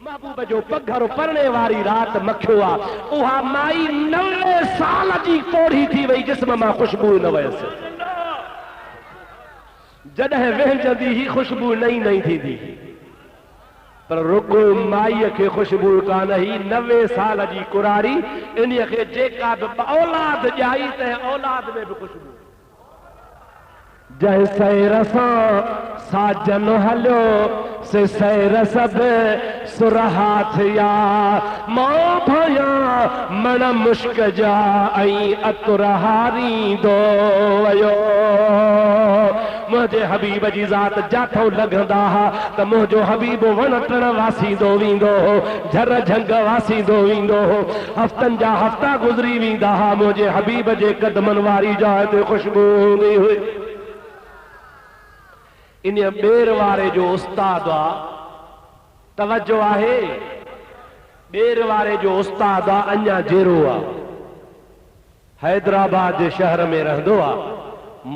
महबूब जो पघर पढ़ने वारी रात मखियो आ उहा माई 90 साल जी कोड़ी थी वई जिस्म मां खुशबू न वयसि जॾहिं वेहजंदी ही खुशबू नई नई थींदी पर रुगो माई के खुशबू कान ही 90 साल जी कुरारी इन के जेका भी औलाद ॼाई त औलाद में भी खुशबू जय सैरसा साजन हलो से सैरस सुरहा थिया मां भया मन मुश्क जा ऐं अतुरहारी दो वयो मुझे हबीब जी ज़ात जाथो लगंदा हा त मुझो हबीब वण टण वासींदो वेंदो हो झर झंग वासींदो वेंदो हो हफ़्तनि जा हफ़्ता गुज़री वेंदा हा मुझे हबीब जे कदमनि वारी जाइ ते खुशबू हूंदी हुई इन बेर वारे जो उस्ताद आ तवज्जो आहे बेर वारे जो उस्ताद आ अञा जेरो आ हैदराबाद जे शहर में रहंदो आ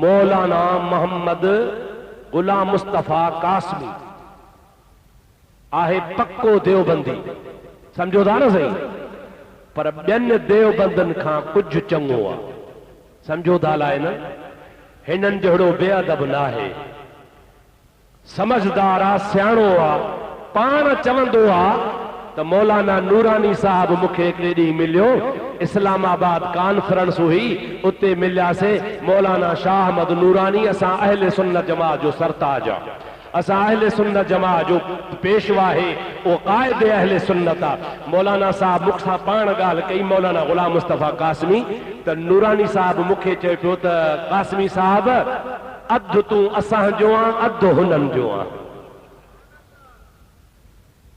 मौलाना मोहम्मद गुलाम मुस्तफा कासमी आहे पक्को देवबंदी समझो था न सही पर ॿियनि देवबंदनि खां कुझु चङो आ समझो था लाइ न हिननि जहिड़ो बेअदब न आहे समझदार आ सियाणो आ पाण चवंदो आ त मौलाना नूरानी साहब मुखे हिकिड़े ॾींहुं मिलियो इस्लामाबाद कॉन्फ्रेंस हुई उते मिलियासीं मौलाना शाह अहमद नूरानी असां अहले सुन्नत जमात जो सरताज आ असां अहले सुन्नत जमात जो पेशवा है वो कायदे अहले सुन्नत आ मौलाना साहब मुखां पाण ॻाल्हि कई मौलाना गुलाम मुस्तफा कासमी त नूरानी साहब मुखे चए पियो त कासमी साहब अधु तूं असां जो आ अधु हुननि जो आ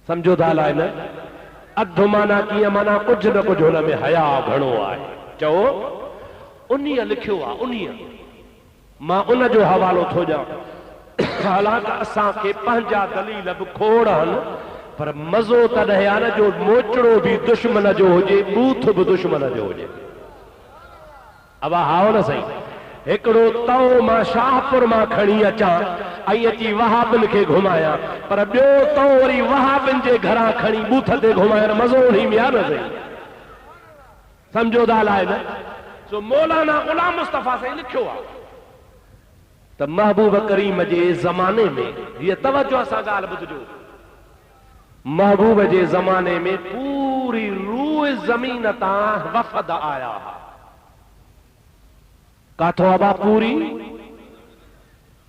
समझो था लाइ न अधु माना कीअं माना कुझु न कुझु हुन में हया घणो आहे चओ उन्हीअ लिखियो आहे उन्हीअ मां उन जो हवालो थो ॾियां हालांकि असांखे पंहिंजा दलील बि खोड़ आहिनि पर मज़ो तॾहिं आहे न जो मोचड़ो बि दुश्मन जो हुजे बूथ बि दुश्मन जो हुजे अब हाओ न सही हिकिड़ो तओ मां शाहपुर मां खणी अचां ऐं अची वहाबिन खे घुमायां पर ॿियो तओ वरी वहाबिन जे घरां खणी बूथ ते घुमाइण मज़ो उन्ही में आहे न सही समझो था लाइ न सो मौलाना गुलाम मुस्तफा साईं लिखियो आहे त महबूब करीम जे ज़माने में हीअ तवज्जो सां ॻाल्हि ॿुधजो महबूब जे ज़माने में पूरी रूह ज़मीन तां वफ़द आया हुआ काथो आबा पूरी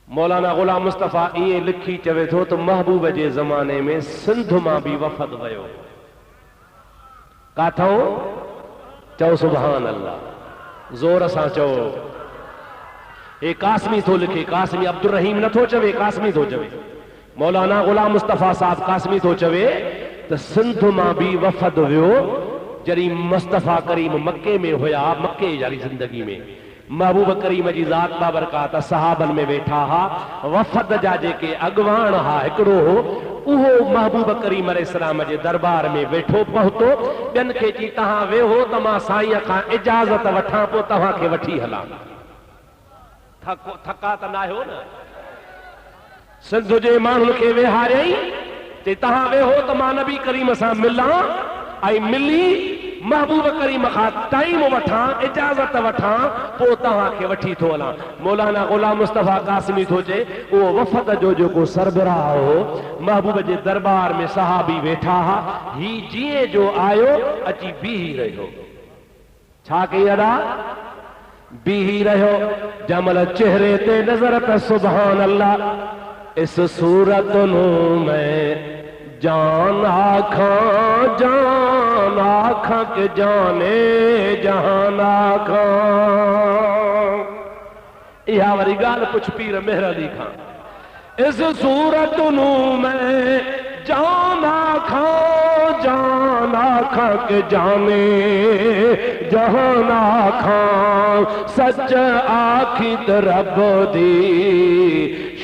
मौलाना गुलाम मुस्तफा ये लिखी चवे थो तो महबूब जे ज़माने में सिंध मां भी वफ़द वयो काथो चओ सुभान अल्लाह जोर सां चओ ए कासमी थो लिखे कासमी अब्दुल रहीम नथो चवे कासमी थो चवे मौलाना गुलाम मुस्तफा साहब कासमी थो चवे त सिंध मां भी वफ़द वियो जॾहिं मुस्तफा करीम मक्के में हुया मक्के वारी जिंदगी में महबूब करीम जी ज़ात बाबरकात सहाबन में वेठा हा वफ़द जा जेके अॻवान हा हिकिड़ो हो उहो महबूब करीम अलैहिस्सलाम जे दरबार में वेठो पहुतो ॿियनि खे चई तव्हां वेहो त मां साईं खां इजाज़त वठां पोइ तव्हांखे वठी हलां थका त न आहियो न सिंध जे माण्हुनि खे वेहारियई चई तव्हां वेहो त मां नबी करीम सां मिलां ऐं मिली महबूब करीम खां टाइम वठां इजाज़त वठां पोइ तव्हांखे वठी थो हलां मौलाना गुलाम मुस्तफा कासमी थो चए उहो वफ़द जो जेको सरबराह हो महबूब जे दरबार में सहाबी वेठा हा ही जीअं जो आयो अची बीही रहियो छा कई अदा बीही रहियो जमल चेहरे ते नज़र त सुभान अल्लाह इस सूरत नूं मैं जान आखा के जाने जहान आखा इहा वरी ॻाल्हि पुछ पीर मेहर अली खां इस सूरत नूं मैं जान आखा के जाने जहान आखा सच आखी त रब दी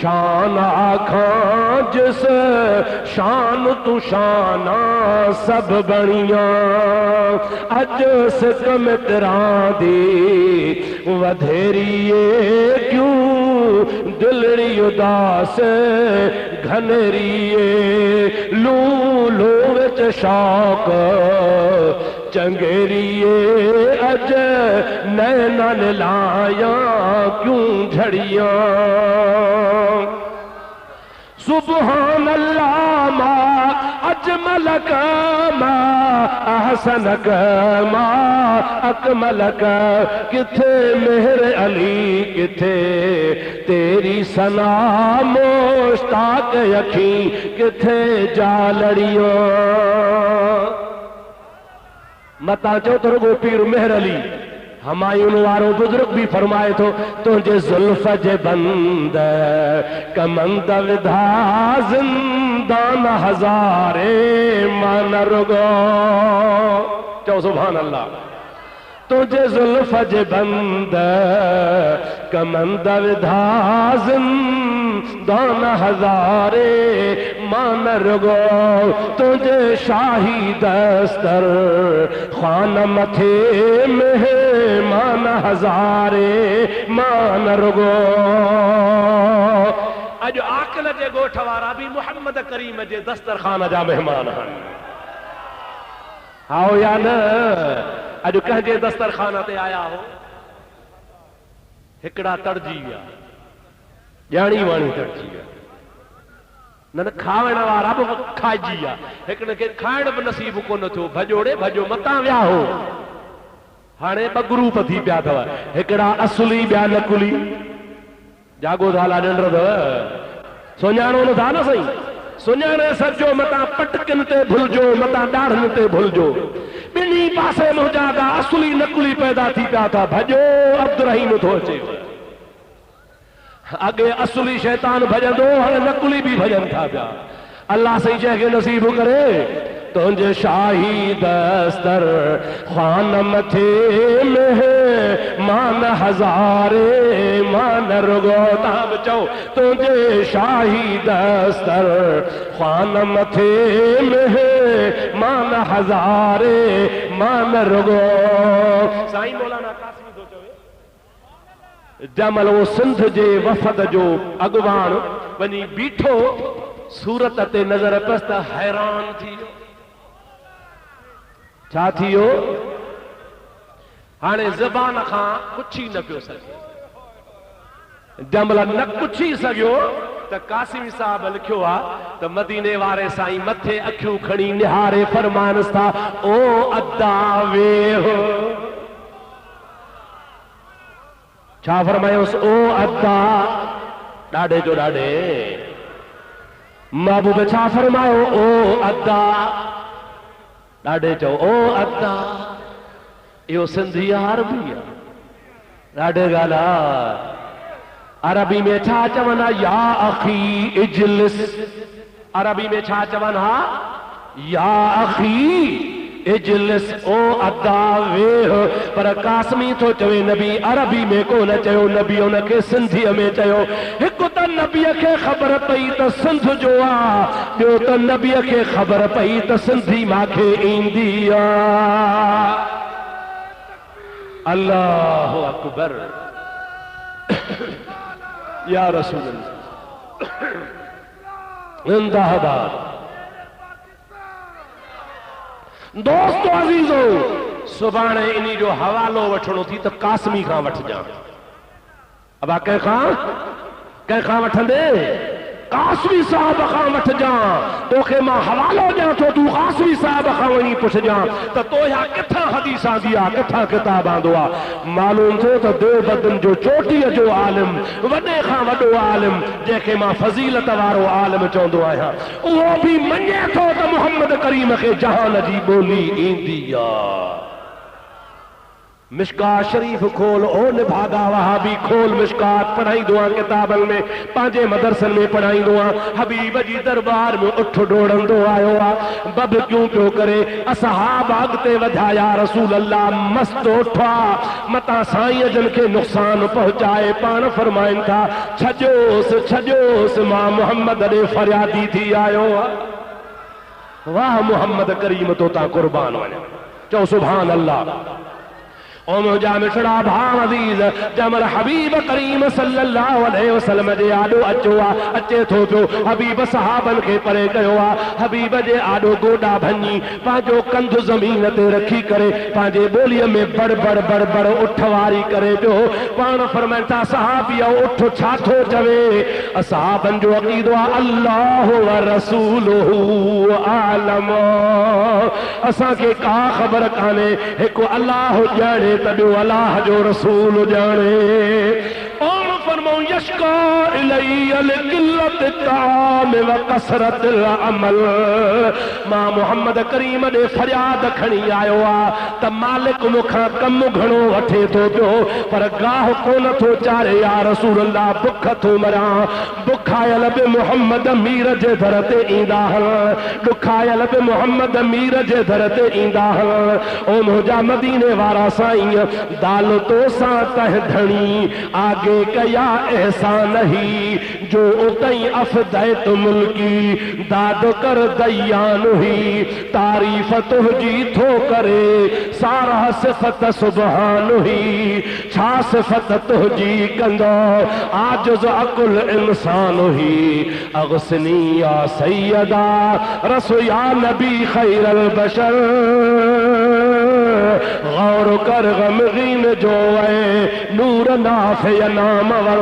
शान आखा जिस शान तू शाना सब बणिया अज सिकम तरा दी वधेरिए क्यों दिलड़ी उदास घनेरिए लू लो शौक चंगेरिए अज नैना ने लाया क्यों झड़ियां। सुबहान अल्लाह मा अजमलक मा अहसनक मा अकमलक। किथे मेहर अली किथे तेरी सना मुश्ताक अखी किथे जालड़ियों। मता चो तो रुगो पीर मेहर अली हमायूं वारो बुजुर्ग भी फरमाए थो तुझे जुल्फ जे बंद कमंद विधा जिंदान हजारे मन रुगो। चो सुभान अल्लाह। तुझे जुल्फ जे बंद कमंद विधा जिंदान हजारे मान रुगो। तुझे शाही दस्तर खान मथे मेहमान हजारे मान रुगो। अज आकल जे गोठ वारा भी मुहम्मद करीम जे दस्तरखान जा मेहमान हन। आओ या न अज कंहिंजे दस्तरखान ते आया हो हिकड़ा तड़जी विया ॼाणी वाणी तड़जी विया न खावण वारा भी खाइजी विया। हिकिड़े खे खाइण भी नसीब कोन थियो भॼोड़े भॼो मतां विया हो। हाणे ॿ ग्रुप थी पिया अथव हिकिड़ा असुली ॿिया नकुली। जागो थाला ॾंड अथव सुञाणो नथा न सही। सुञाणे सॼो मतां पटकिन ते भुलिजो मतां ॾाढ़नि ते भुलिजो। ॿिन्ही पासे मुंहिंजा का असुली नकुली पैदा थी पिया था। भॼो अब्दुरहीम थो अचे। अगे असुली शैतान भजंदो हाणे नकुली भी भजन था पिया। अल्लाह सही जंहिंखे नसीब करे तुंहिंजे शाही दस्तर खान मथे मेहमान हजारे मान रुगो। तव्हां बि चओ तुंहिंजे शाही दस्तर खान मथे मेहमान हजारे मान रुगो। साईं मौलाना कासिमी थो चवे जमल वो सिंध जे वफ़द जो अॻुवाण वञी बीठो सूरत ते नज़र पियसि त हैरान थी वियो। छा थी वियो? हाणे ज़बान खां पुछी न पियो सघे। जमल न पुछी सघियो त कासिमी साहब लिखियो आहे त मदीने वारे साईं मथे अखियूं खणी निहारे फरमानस था ओ अदा वेहो। छा फरमायोसि ओ अदा ॾाढे जो ॾाढे। महबूब छा फरमायो ओ अदा ॾाढे चओ ओ अदा। इहो सिंधी अरबी आहे ॾाढे ॻाल्हि आहे। अरबी में छा चवनि हा या अखी इजलिस। अरबी में छा चवनि हा या अखी इजलिस ओ अदा वेह। पर कासमी थो चवे नबी अरबी में कोन चयो नबी उनखे सिंधीअ में चयो। हिकु त नबीअ खे ख़बर पई त सिंध जो आहे ॿियो त नबीअ खे ख़बर पई त सिंधी मांखे ईंदी आहे। अल्लाह अकबर या रसूल जिंदाबाद। दोस्तो अज़ीज़ो सुभाणे इन्ही जो हवालो वठणो थी त कासमी खां वठजां। अब कंहिंखां वठंदे कासमी साहब खां वठजां। तोखे मां हवालो ॾियां थो तूं कासमी साहब खां वञी पुछजां त तोया किथां हदीस आंदी आहे किथां किताब आंदो आहे। मालूम थियो त देवबंदन जो चोटीअ जो आलिम वॾे खां वॾो आलिम जंहिंखे मां फज़ीलत वारो आलिम चवंदो आहियां उहो बि मञे थो त मुहम्मद करीम खे जहान जी ॿोली ईंदी आहे। मिशकात शरीफ खोल ओ निभागा वहाबी खोल मिशकात पढ़ाईंदो आहियां किताबनि में पंहिंजे मदरसनि में पढ़ाईंदो आहियां। हबीब जी दरबार में उठ डोड़ंदो आयो आहे बब क्यों पियो करे। असहाब अॻिते वधाया रसूल अल्लाह मस्त उठा मतां साईं जन खे नुक़सान पहुचाए पाण फरमाइनि था छॼोसि छॼोसि मां मुहम्मद ॾे फरियादी थी आयो आहे। वाह मुहम्मद करीम तो ता कुर्बान वञा। चओ सुभान अल्लाह। ओ मुझा मिठड़ा भाव अज़ीज़ जमल हबीब करीम सल्लल्लाहु अलैहि वसल्लम जे आॾो अचो अचे थो पियो हबीब सहाबन खे परे कयो हबीब जे आॾो गोॾा भञी पंहिंजो कंध ज़मीन ते रखी करे पंहिंजे ॿोलीअ में बड़ बड़ बड़ बड़ उठ वारी करे पियो पाण फरमाइनि था सहाबिया उठ छा थो चवे सहाबन जो अक़ीदो आहे अल्लाह व रसूलुहु आलम असांखे का ख़बर कान्हे हिकु अल्लाह ॼाणे तॾो अल्लाह जो रसूल ॼाणे और फरमाऊं यशका इलैया लिकिल्लत ताम व कसरत अमल मां मोहम्मद करीम ॾे फरियाद खणी आयो त मालिक मूंखां कमु घणो वठे थो पियो पर गाह कोन थो चारे या रसूल अल्लाह बुख थो मरां बुखायल बि मोहम्मद मीर जे दर ते ईंदा दुखायल बि मोहम्मद मीर जे दर ते ईंदा ओ मुंहिंजा मदीने वारा साईं दाल तो सां तह धणी आगे कया एहसान ही जो उतई अफदैत मुल्की दाद कर दयान ही तारीफ तुझी थो करे सारा सिफत सुबहान ही छा सिफत तुझी कंदो आजिज़ अकुल इंसान ही अगसनी या सैयदा रसो या नबी खैरल बशर गौर कर गमगीन जो नूर नाफे नाम वर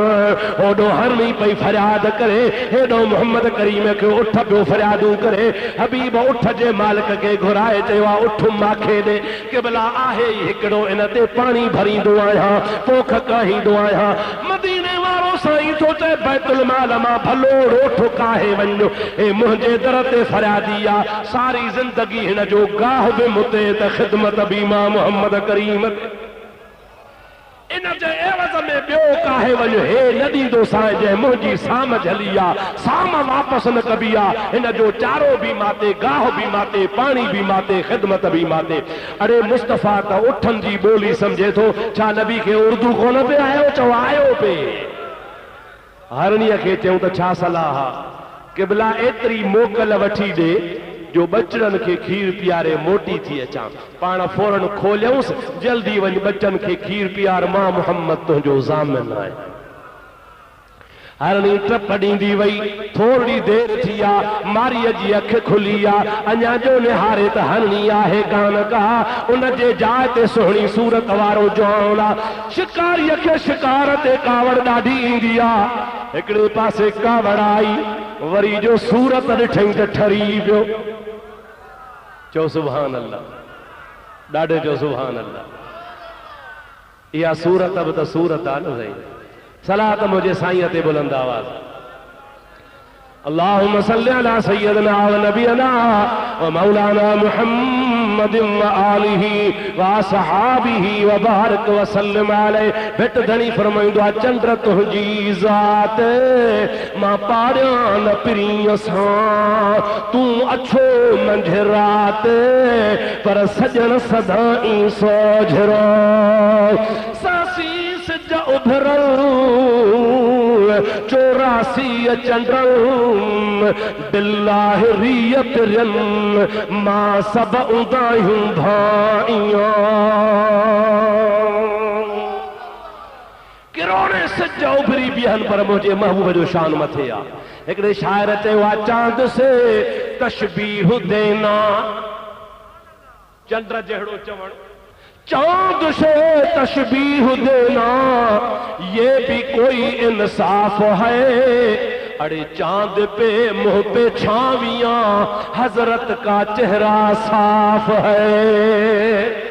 ओडो हरनी पई फरियाद करे हेडो मोहम्मद करीम के उठ पियो फरियादू करे हबीब उठ जे मालिक के घुराए चयो उठ माखे दे क़िबला आहे हिकड़ो इन ते पानी भरींदो आहियां पोख कहींदो आहियां मदीने वारो साईं तो चए बैतुल माल मां भलो रोठ काहे वञो ए मुंहिंजे दर ते फरियादी आ सारी जिंदगी हिन जो गाह बि मुते त ख़िदमत बि मां मोहम्मद करीम इन जे एवज़ में ॿियो काहे वञो हे न ॾींदो साईं जंहिं मुंहिंजी साम झली आहे साम वापसि न कबी आहे हिन जो चारो बि माते गाह बि माते पाणी बि माते ख़िदमत बि माते अरे मुस्तफ़ा त उठनि जी ॿोली सम्झे थो छा नबी खे उर्दू कोन पे आयो चओ आयो पे हरणीअ खे चयूं त छा सलाह आहे क़िबला एतिरी मोकल वठी ॾे जो बचड़न के खीर पियारे मोटी थी अचां पाण फौरन खोलियऊंसि जल्दी वञ बच्चन के खीर पियार मां मोहम्मद तुंहिंजो ज़ामिन आहे हरणी टप ॾींदी वई थोरी देर थी आहे मारीअ जी अख खुली आहे अञा जो निहारे त हरणी आहे कान का उन जे जाइ ते सुहिणी सूरत वारो जौन आहे शिकारीअ खे शिकार ते कावड़ ॾाढी ईंदी आहे हिकिड़े पासे कावड़ आई वरी जो सूरत ॾिठई त ठरी पियो चो सुभान अल्लाह ॾाढे चो सुभान अल्लाह इहा सूरत बि त सूरत आहे न साईं सलात मुझे साईं ते बुलंद आवाज अल्लाहुम्मा सल्ली अला सय्यदना व नबियना व मौलाना मुहम्मद व आलिहि व असहाबिहि व बारक व सल्लम अलैहि भेट धणी फरमाईंदो आहे चंड तुंहिंजी ज़ात मां पाड़ियां न पिरीअ सां तूं अछो मंझि रात पर सजण सदाईं सोझरो सासी सिज उभरल चौरासी चंड्रल बिल्लाह रियत मां सब उदायूं भाइयां किरोड़े सिज उभरी बिहन पर मुझे महबूब जो शान मथे आ हिकड़े शायर चयो आहे चांद से तशबीह देना चंद्र जहिड़ो चवण चांद से तशबीह देना ये भी कोई इंसाफ है अरे चांद पे मुंह पे छावियां हजरत का चेहरा साफ है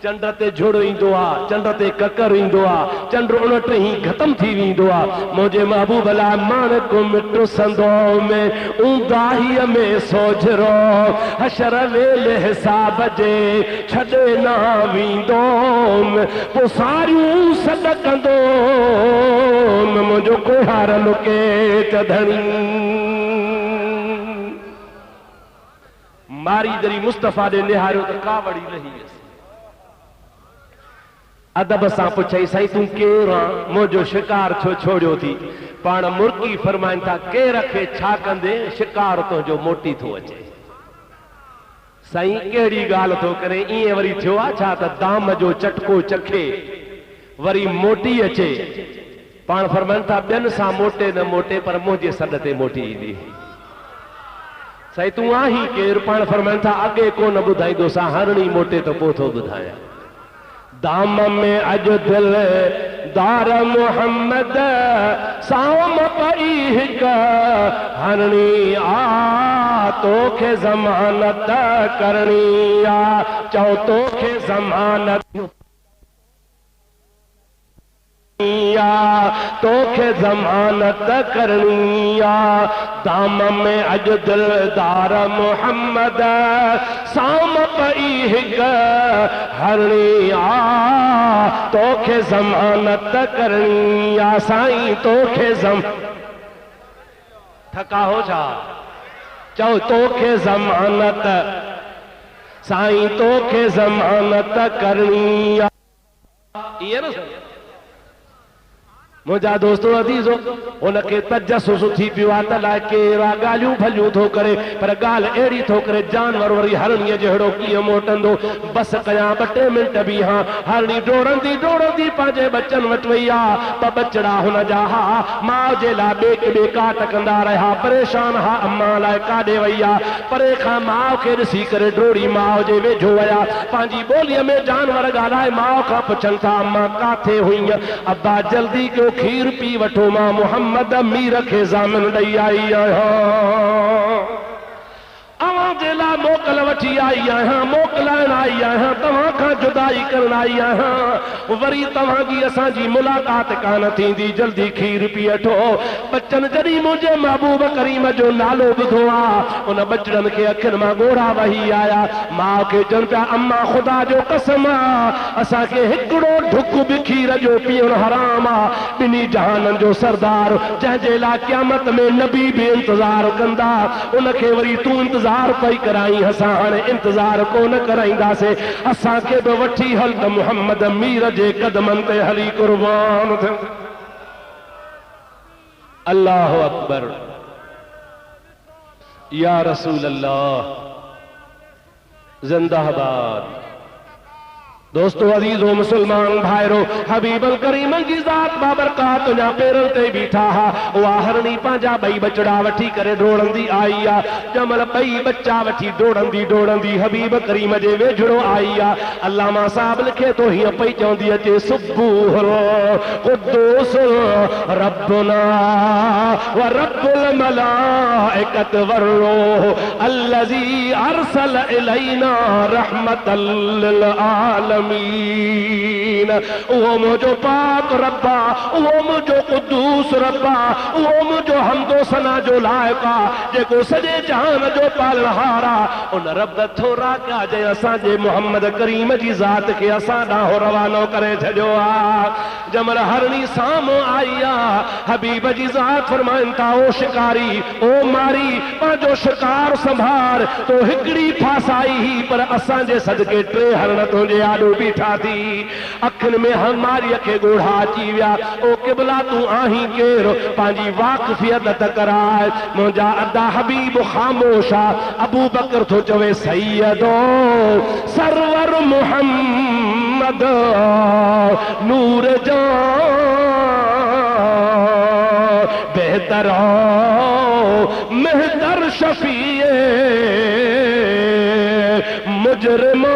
चंड ते झुड़ ईंदो आहे चंड ते ककर ईंदो आहे चंड उणट ही ख़त्म थी वेंदो आहे मुंहिंजे महबूब लाइ माणक मिटु संदो में ऊंदाहीअ में सोझरो हशर वेले हिसाब जे छॾे न वेंदो पोइ सारियूं सॾ कंदो मुंहिंजो कोहार लुके चधणी मारी जरी मुस्तफ़ा ॾे निहारियो त कावड़ी रही अदब सां पुछई साईं तूं केरु आहे मुंहिंजो शिकार छो छोड़ियो थी पाण मुर्गी फरमाइनि था केर खे छा कंदे शिकार तुंहिंजो मोटी थो अचे साईं कहिड़ी ॻाल्हि थो करे ईअं वरी थियो आहे छा त दाम जो चटको चखे वरी मोटी अचे पाण फरमाइनि था ॿियनि सां मोटे न मोटे पर मुंहिंजे सॾ ते मोटी ईंदी साईं तूं आहीं केरु पाण फरमाइनि था अॻे कोन ॿुधाईंदो सां हरणी मोटे त पोइ थो ॿुधायां दाम में अॼु दिल दार मोहम्मद साम पई हिकु हरणी आ तोखे ज़मानत करणी आ चओ तोखे ज़मानत तोखे ज़मानत करणी आ दाम में अॼु दिलदार मोहम्मद साम पई हिकु हरणी आ तोखे ज़मानत करणी आ साईं तोखे थका हो छा चओ तोखे ज़मानत साईं तोखे ज़मानत करणी आ इहे न मुझा दोस्तों अदीज़ो उनके तजस्सुस थी पियो आहे त लाइ केरा ॻाल्हियूं भलियूं थो करे पर ॻाल्हि अहिड़ी थो करे जानवर वरी हरणीअ जहिड़ो कीअं मोटंदो बस कयां 2 मिंट बि हां हरणी डोड़ंदी डोड़ंदी पंहिंजे बच्चनि वटि वई आहे ॿ बचड़ा हुन जा हा माउ जे लाइ ॿिए काट कंदा रहिया परेशान हा अम्मा लाइ काॾे वई आहे परे खां माउ खे ॾिसी करे डोड़ी माउ जे वेझो विया पंहिंजी ॿोलीअ में जानवर ॻाल्हाए माउ खां पुछनि था अम्मा काथे हुई अब्बा जल्दी कयो खीर पी वठो मां मोहम्मद मीर खे ज़ामिन ॾेई आई आहियां अवां जे लाइ मोकल वठी आई आहियां मोकलाइण आई आहियां तव्हां खां जुदाई करण आई आहियां वरी तव्हांजी असांजी मुलाक़ात कान थींदी जल्दी खीर पी वठो बच्चनि जॾहिं मुंहिंजे महबूब करीम जो नालो ॿुधो आहे उन बचड़नि खे अखियुनि मां ॻोढ़ा वही आया माउ खे चवनि पिया अम्मा ख़ुदा जो कसम आहे असांखे हिकिड़ो ढुक बि खीर जो पीअणु हराम आहे ॿिन्ही जहाननि जो सरदार जंहिंजे लाइ क़यामत में नबी बि इंतज़ार कंदा उनखे वरी तूं इंतज़ार पई कराई असां हाणे इंतज़ार कोन कराईंदासीं असांखे बि वठी हल त मोहम्मद मीर जे कदमनि ते हली कुर्बान थियूं अल्लाहु अकबर या रसूल अल्लाह जिंदाबाद दोस्तों अजीजो मुसलमान भाइरो हबीबल करीम जी ज़ात बाबरकात तुंहिंजा पेरनि ते बीठा हा उहा हरणी पंहिंजा 2 बचड़ा वठी करे डोड़ंदी आई आहे जमल 2 बच्चा वठी डोड़ंदी डोड़ंदी हबीब करीम जे वेझड़ो आई आहे अल्लामा साहब लिखे तो हीअं पई चवंदी अचे सुबूह क़ुद्दूस रब्बुना व रब्बुल मलाइकत वर्रूह अल्लज़ी अरसल इलैना रहमतल लिल आलमीन वो मुझो पाक रब्बा वो मुझो कुद्दूस रब्बा वो मुझो हमदो सना जो लायका जेको सॼे जहान जो पालनहार आहे उन रब थोरा कया जे असांजे मोहम्मद करीम जी ज़ात खे असां ॾांहुं रवानो करे छॾियो आहे जमल हरणी साम्हूं आई आहे हबीब जी ज़ात फरमाइनि था ओ शिकारी ओ मारी पंहिंजो शिकार संभार तो हिकिड़ी फासाई ही पर असांजे सदके 3 हरण तुंहिंजे आॾो बीठा थी अखियुनि में हमारीअ खे ॻोढ़ा अची विया ओ क़िबला तूं आहीं केरु पंहिंजी वाक़फ़ियत त कराए मुंहिंजा अदा हबीब ख़ामोश आहे अबू बकर थो चवे सैयदो सरवर मुहम्मद नूर जा बेहतर मेहतर शफीए मुजरिमा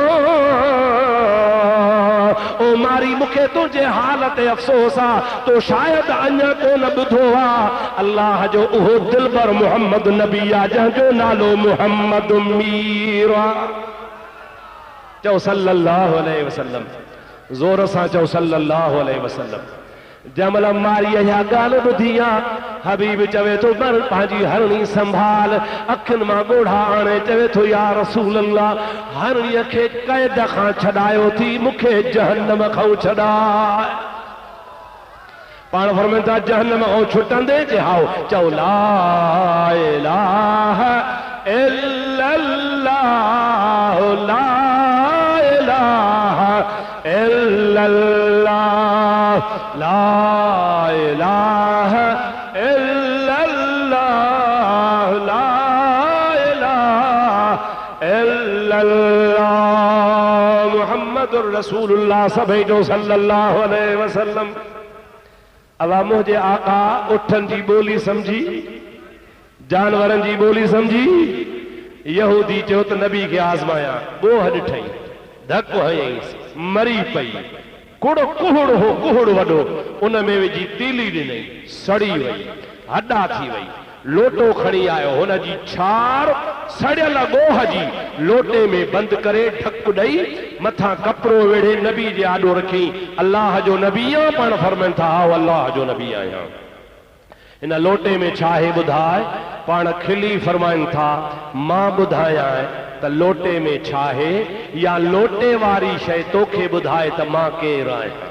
ओ मारी मुखे तुझे हालत अफसोस आ तो शायद अञा कोन ॿुधो आहे अल्लाह जो उहो दिलबर मोहम्मद नबी आहे जंहिंजो नालो मोहम्मद मीर आहे चओ सल्लल्लाहु अलैहि वसल्लम ज़ोर सां चओ सल्लल्लाहु अलैहि वसल्लम जमल मारी इहा ॻाल्हि ॿुधी आहे हबीब चवे थो पर पंहिंजी हरणी संभाल अखियुनि मां ॻोढ़ा आणे चवे थो या रसूल अल्लाह हरणीअ खे क़ैद खां छॾायो थी मूंखे जहन्नम खां छॾाए पाण फरमाइनि था जहन्नम खां छुटंदे चओ चओ ला इलाहा इल्लल्लाह ला इलाहा इल्लल्लाह ला इलाहा इल्लल्लाह ला इलाहा इल्लल्लाह मुहम्मदुर रसूलुल्लाह सभई जो सल्लल्लाहु अलैहि वसल्लम। अवा मुझे आका उठन जी बोली समझी, जानवरन जी बोली समझी। यहूदी चो तो नबी के आजमाया, बोह ॾिठई, धक हयईंसि, मरी पई। कुड़ कुहड़ हो, कुहड़ वॾो, उन में विझी तीली ॾिनई, सड़ी वई, हॾा थी वई। लोटो खणी आयो, हुन जी छार सड़ियल गोह जी लोटे में बंद करे ढक ॾई मथा कपिड़ो वेड़े नबी जे आॾो रखी। अल्लाह जो नबी आहियां, पाण फरमाइनि था हा अल्लाह जो नबी आहियां। इन लोटे में छा आहे ॿुधाए? पाण खिली फरमाइनि था मां ॿुधायां त लोटे में छा आहे, या लोटे वारी शइ तोखे ॿुधाए त मां केरु आहियां।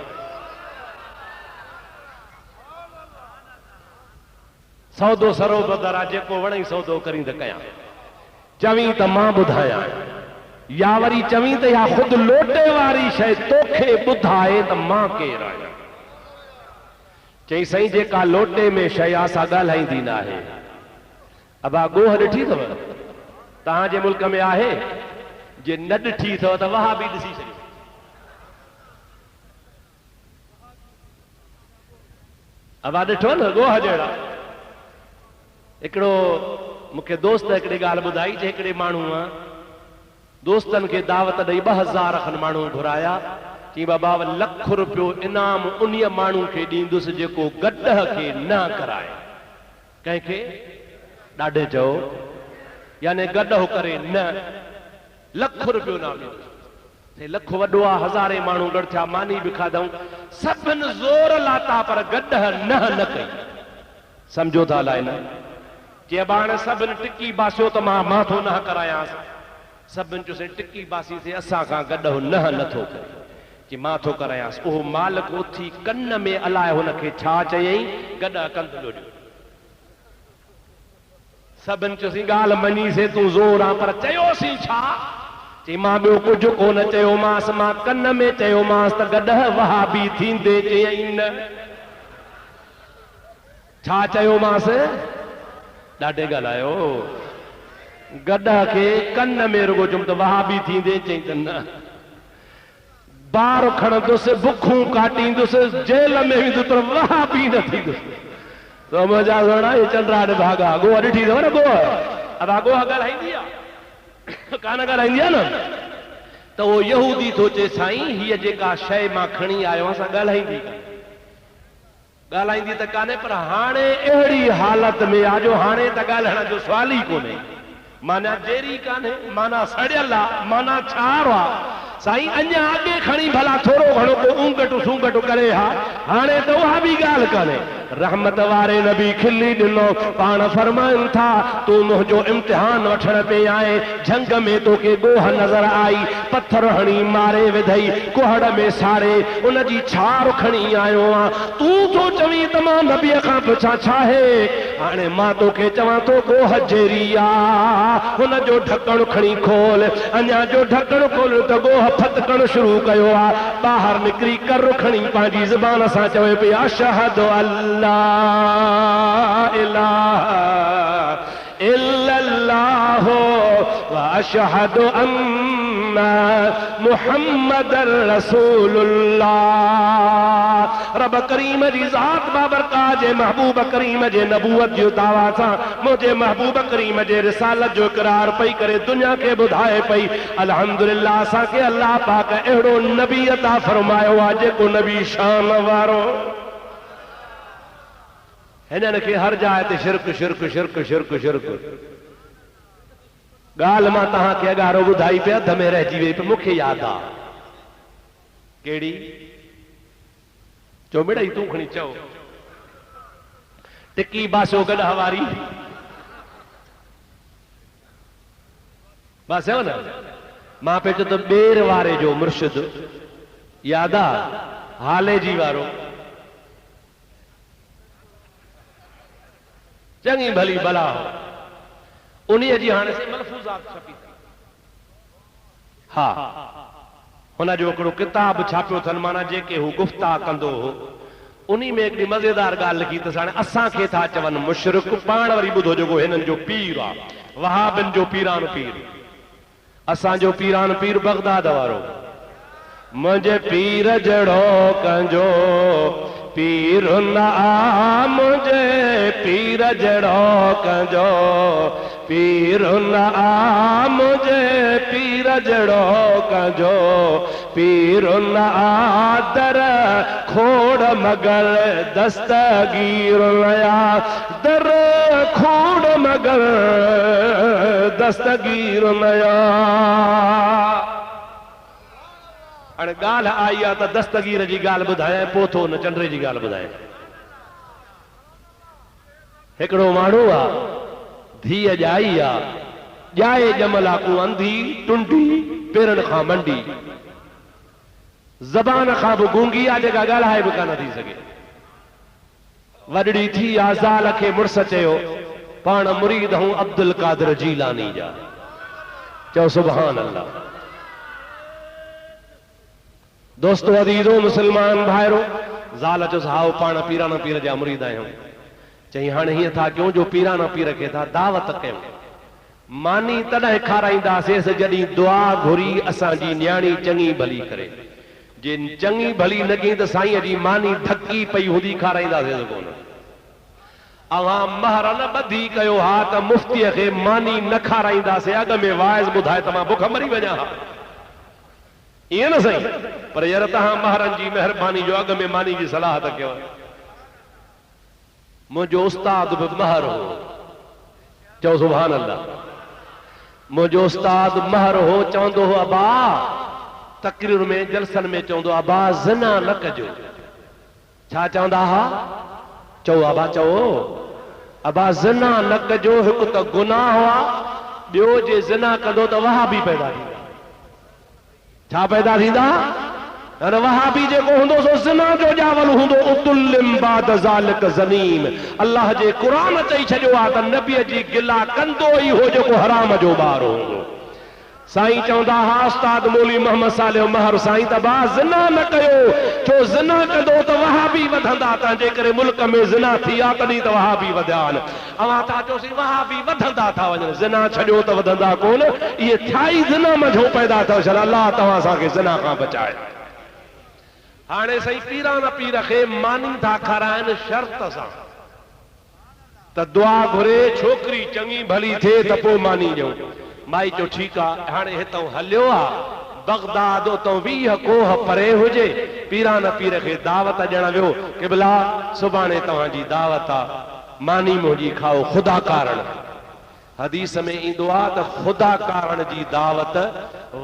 सौदो सरो बदरा जेको वणई सौदो करी त कयां, चवीं त मां ॿुधायां, या वरी चवीं त या ख़ुदि लोटे वारी शइ तोखे ॿुधाए त मां केरु आहियां। चई साईं जेका लोटे में शइ असां ॻाल्हाईंदी न आहे। अबा गोह ॾिठी अथव तव्हांजे मुल्क में आहे? जे न ॾिठी अथव त वहा बि ॾिसी छॾियो। अबा ॾिठो न गोह जहिड़ा। हिकिड़ो मूंखे दोस्त हिकिड़ी ॻाल्हि ॿुधाई, जे हिकिड़े माण्हू दोस्तनि खे दावत ॾेई 2000 खनि माण्हू घुराया। चई बाबा लख रुपयो इनाम उन माण्हू खे ॾींदुसि जेको गॾह खे न कराए। कंहिंखे? ॾाढे चओ, यानी गॾो करे न, लख रुपयो इनाम ॾींदुसि। लख वॾो आहे, हज़ारे माण्हू गॾु थिया, मानी बि खाधऊं, सभिनि ज़ोर लाता पर गॾह न कई। सम्झो था अलाए न? जे बाण सभिनि टिकी बासियो त मां माथो न करायांसि। सभिनि चयोसीं टिकी बासीसीं, असां खां गॾो नथो करे। जे माथो करायांसि। उहो मालिक उथी कन में अलाए हुनखे छा चयईं, गॾह कंदो ॾियो। सभिनि चयोसीं ॻाल्हि मञीसीं, तूं ज़ोर आहे, पर चयोसीं छा? चई मां ॿियो कुझु कोन चयोमांसि, मां कन में चयोमांसि त गॾह वहाबी थींदे। चयईं न। छा चयोमांसि? ॾाढे ॻाल्हायो। गॾह खे कन में रुगो चुम त वहाबी थींदे। चई त न। बार खणंदुसि, बुखूं काटींदुसि, जेल में वेंदुसि पर वहाबी न थींदुसि। तो मजा सोना ये चंद्रा ने भागा। गोह ॾिठी अथव न गोह? अब गोह ॻाल्हाईंदी आहे कान ॻाल्हाईंदी आहे न? त उहो यहूदी थो चए साईं हीअ जेका शइ मां खणी आयो असां ॻाल्हाईंदी ॻाल्हाईंदी त कान्हे, पर हाणे अहिड़ी हालत में आहे जो हाणे त ॻाल्हाइण जो सुवाल ई कोन्हे। माना जहिड़ी कान्हे, माना सड़ियल आहे, माना छार आहे। साईं अञा अॻे खणी भला थोरो घणो को ऊंगटू सूंगटू करे हा, हाणे त उहा बि ॻाल्हि कान्हे। रहमत वारे नबी खिली ॾिनो, पाण फरमाइनि था तूं मुंहिंजो इम्तिहान वठण पे आए। झंग में तोखे गोह नज़र आई, पत्थर हणी मारे विधई, कुहड़ में साड़े उन जी छार खणी आयो आहियां। तूं थो चवीं त मां नबीअ खां पुछां छा आहे? हाणे मां तोखे चवां थो गोह जहिड़ी आहे, हुन जो ढकणु खणी खोल। अञा जो ढकणु खोल त गोह फतकण शुरू कयो आहे। ॿाहिरि निकिरी कर खणी पंहिंजी ज़बान सां चवे पई अशहदु अल्ला इलाहा इल्लल्लाहु व अशहदु अन्ना मुहम्मदर रसूलुल्लाह। रब करीम जी ज़ात बाबरकात जे महबूब करीम जे नबूवत जो दावा सां मुझे महबूब करीम जे रिसालत जो इकरार पई करे दुनिया के बुधाए पई। अल्हम्दुलिल्लाह असांखे अल्लाह पाक अहिड़ो नबी अता फरमायो आहे जेको नबी शान वारो। हिननि खे हर जाइ ते शिरक शिरक शिरक शिरक शिरक। ॻाल्हि मां तव्हांखे अॻारो ॿुधाई पे अध में रहिजी वई, मूंखे यादि आहे। कहिड़ी? चो मिड़ई तूं खणी चओ। टिकी बासियो गॾह वारी बासियो न? मां पे चयो त ॿेर वारे जो मुर्शिद यादि आहे? हाले जी वारो चङी भली भला उन्हीअ जी हाणे मलफूज़ात छपी। हा, हुन जो हिकिड़ो किताब छापियो अथनि, माना जेके हू गुफ़्ता कंदो हो उन्ही में हिकिड़ी मज़ेदार ॻाल्हि लिखी अथसि। हाणे असांखे था चवनि मुशरिक, पाण वरी ॿुधो जेको हिननि जो पीर आहे, वहाबिन जो पीरान पीर। असांजो पीरान पीर बगदाद वारो मुझे पीर जड़ो कंजो पीर न आ मुझे पीर जड़ो कंजो पीर न आ मुझे पीर जड़ो कंजो पीर न आ दर खोड़ मगर दस्तगीर नया दर खोड़ मगर दस्तगीर नया। अरे गाल आई आ त दस्तगीर जी गाल बुधाए पोथो न चंड्रे जी गाल बुधाए। एकड़ो माण्हू आ धीअ ॼाई आ ॼाए ॼमला को अंधी टुंडी पेरन खां मंडी ज़बान खां भी गूंगी आ जेका ॻाल्हाए भी कान थी सके। वॾड़ी थी आ ज़ाल खे मुड़स चयो पाण मुरीद हूं अब्दुल कादिर जीलानी जा चओ सुभान अल्लाह। दोस्तो अदीजो मुसलमान भाइरो ज़ाल चो साओ पाण पीराना पीर जा मुरीद आहियूं। चई हाणे हीअं था कयूं जो पीराना पीर खे था दावत कयूं मानी तॾहिं खाराईंदासीं जॾहिं दुआ घुरी असांजी न्याणी चङी भली करे। जे चङी भली न कई त साईं जी मानी ढकी पई हूंदी खाराईंदासीं कोन। अवां महर न ॿधी कयो हा त मुफ्तीअ खे मानी न खाराईंदासीं अॻ में वाइज़ ॿुधाए त मां बुख मरी वञा हा ईअं न साईं। पर यार तव्हां महरनि जी महिरबानी जो अॻ में मानी जी सलाह त कयो। मुंहिंजो उस्ताद बि महर हो चओ सुभान अल्लाह। मुंहिंजो उस्ताद महर हो चवंदो हो अबा तकरीर में जलसन में चवंदो अबा ज़िना न कजो। छा चवंदा हा चओ अबा चओ अबा ज़िना न कजो। हिकु त गुनाह हुआ ॿियो जे ज़िना कंदो त वहाबी पैदा थींदा। छा पैदा थींदा अरे वहाबी जेको हूंदो सो ज़िना जो ॼावल हूंदो उतुल्लिम बाद ज़ालिक ज़नीम। अल्लाह जे क़ुरान चई छॾियो आहे त नबीअ जी गिला कंदो ई हो जेको हराम जो ॿार हूंदो। साईं चवंदा हा उस्ताद मौलवी मोहम्मद सालिह महर साईं त बा ज़िना न कयो छो ज़िना कंदो त वहाबी वधंदा। तंहिंजे करे मुल्क में ज़िना थी आहे तॾहिं त वहाबी वधिया आहिनि। अवां था चयोसीं वहाबी वधंदा था वञनि ज़िना छॾियो त वधंदा कोन। इहे थिया ई ज़िना मझो पैदा अथव छा अल्लाह तव्हां असांखे ज़िना खां बचाए। हाणे साईं पीराना पीर खे मानी था खाराइनि शर्त सां त दुआ घुरे छोकिरी चङी भली थिए त पोइ मानी ॾियूं। माई चयो ठीकु आहे। हाणे हितां हलियो आहे बगदाद उतां 20 कोह परे हुजे पीराना पीर खे दावत ॾियण वियो क़िबला सुभाणे तव्हांजी दावत आहे मानी मुंहिंजी खाओ ख़ुदा कारण। हदीस में ईंदो आहे त ख़ुदा कारण जी दावत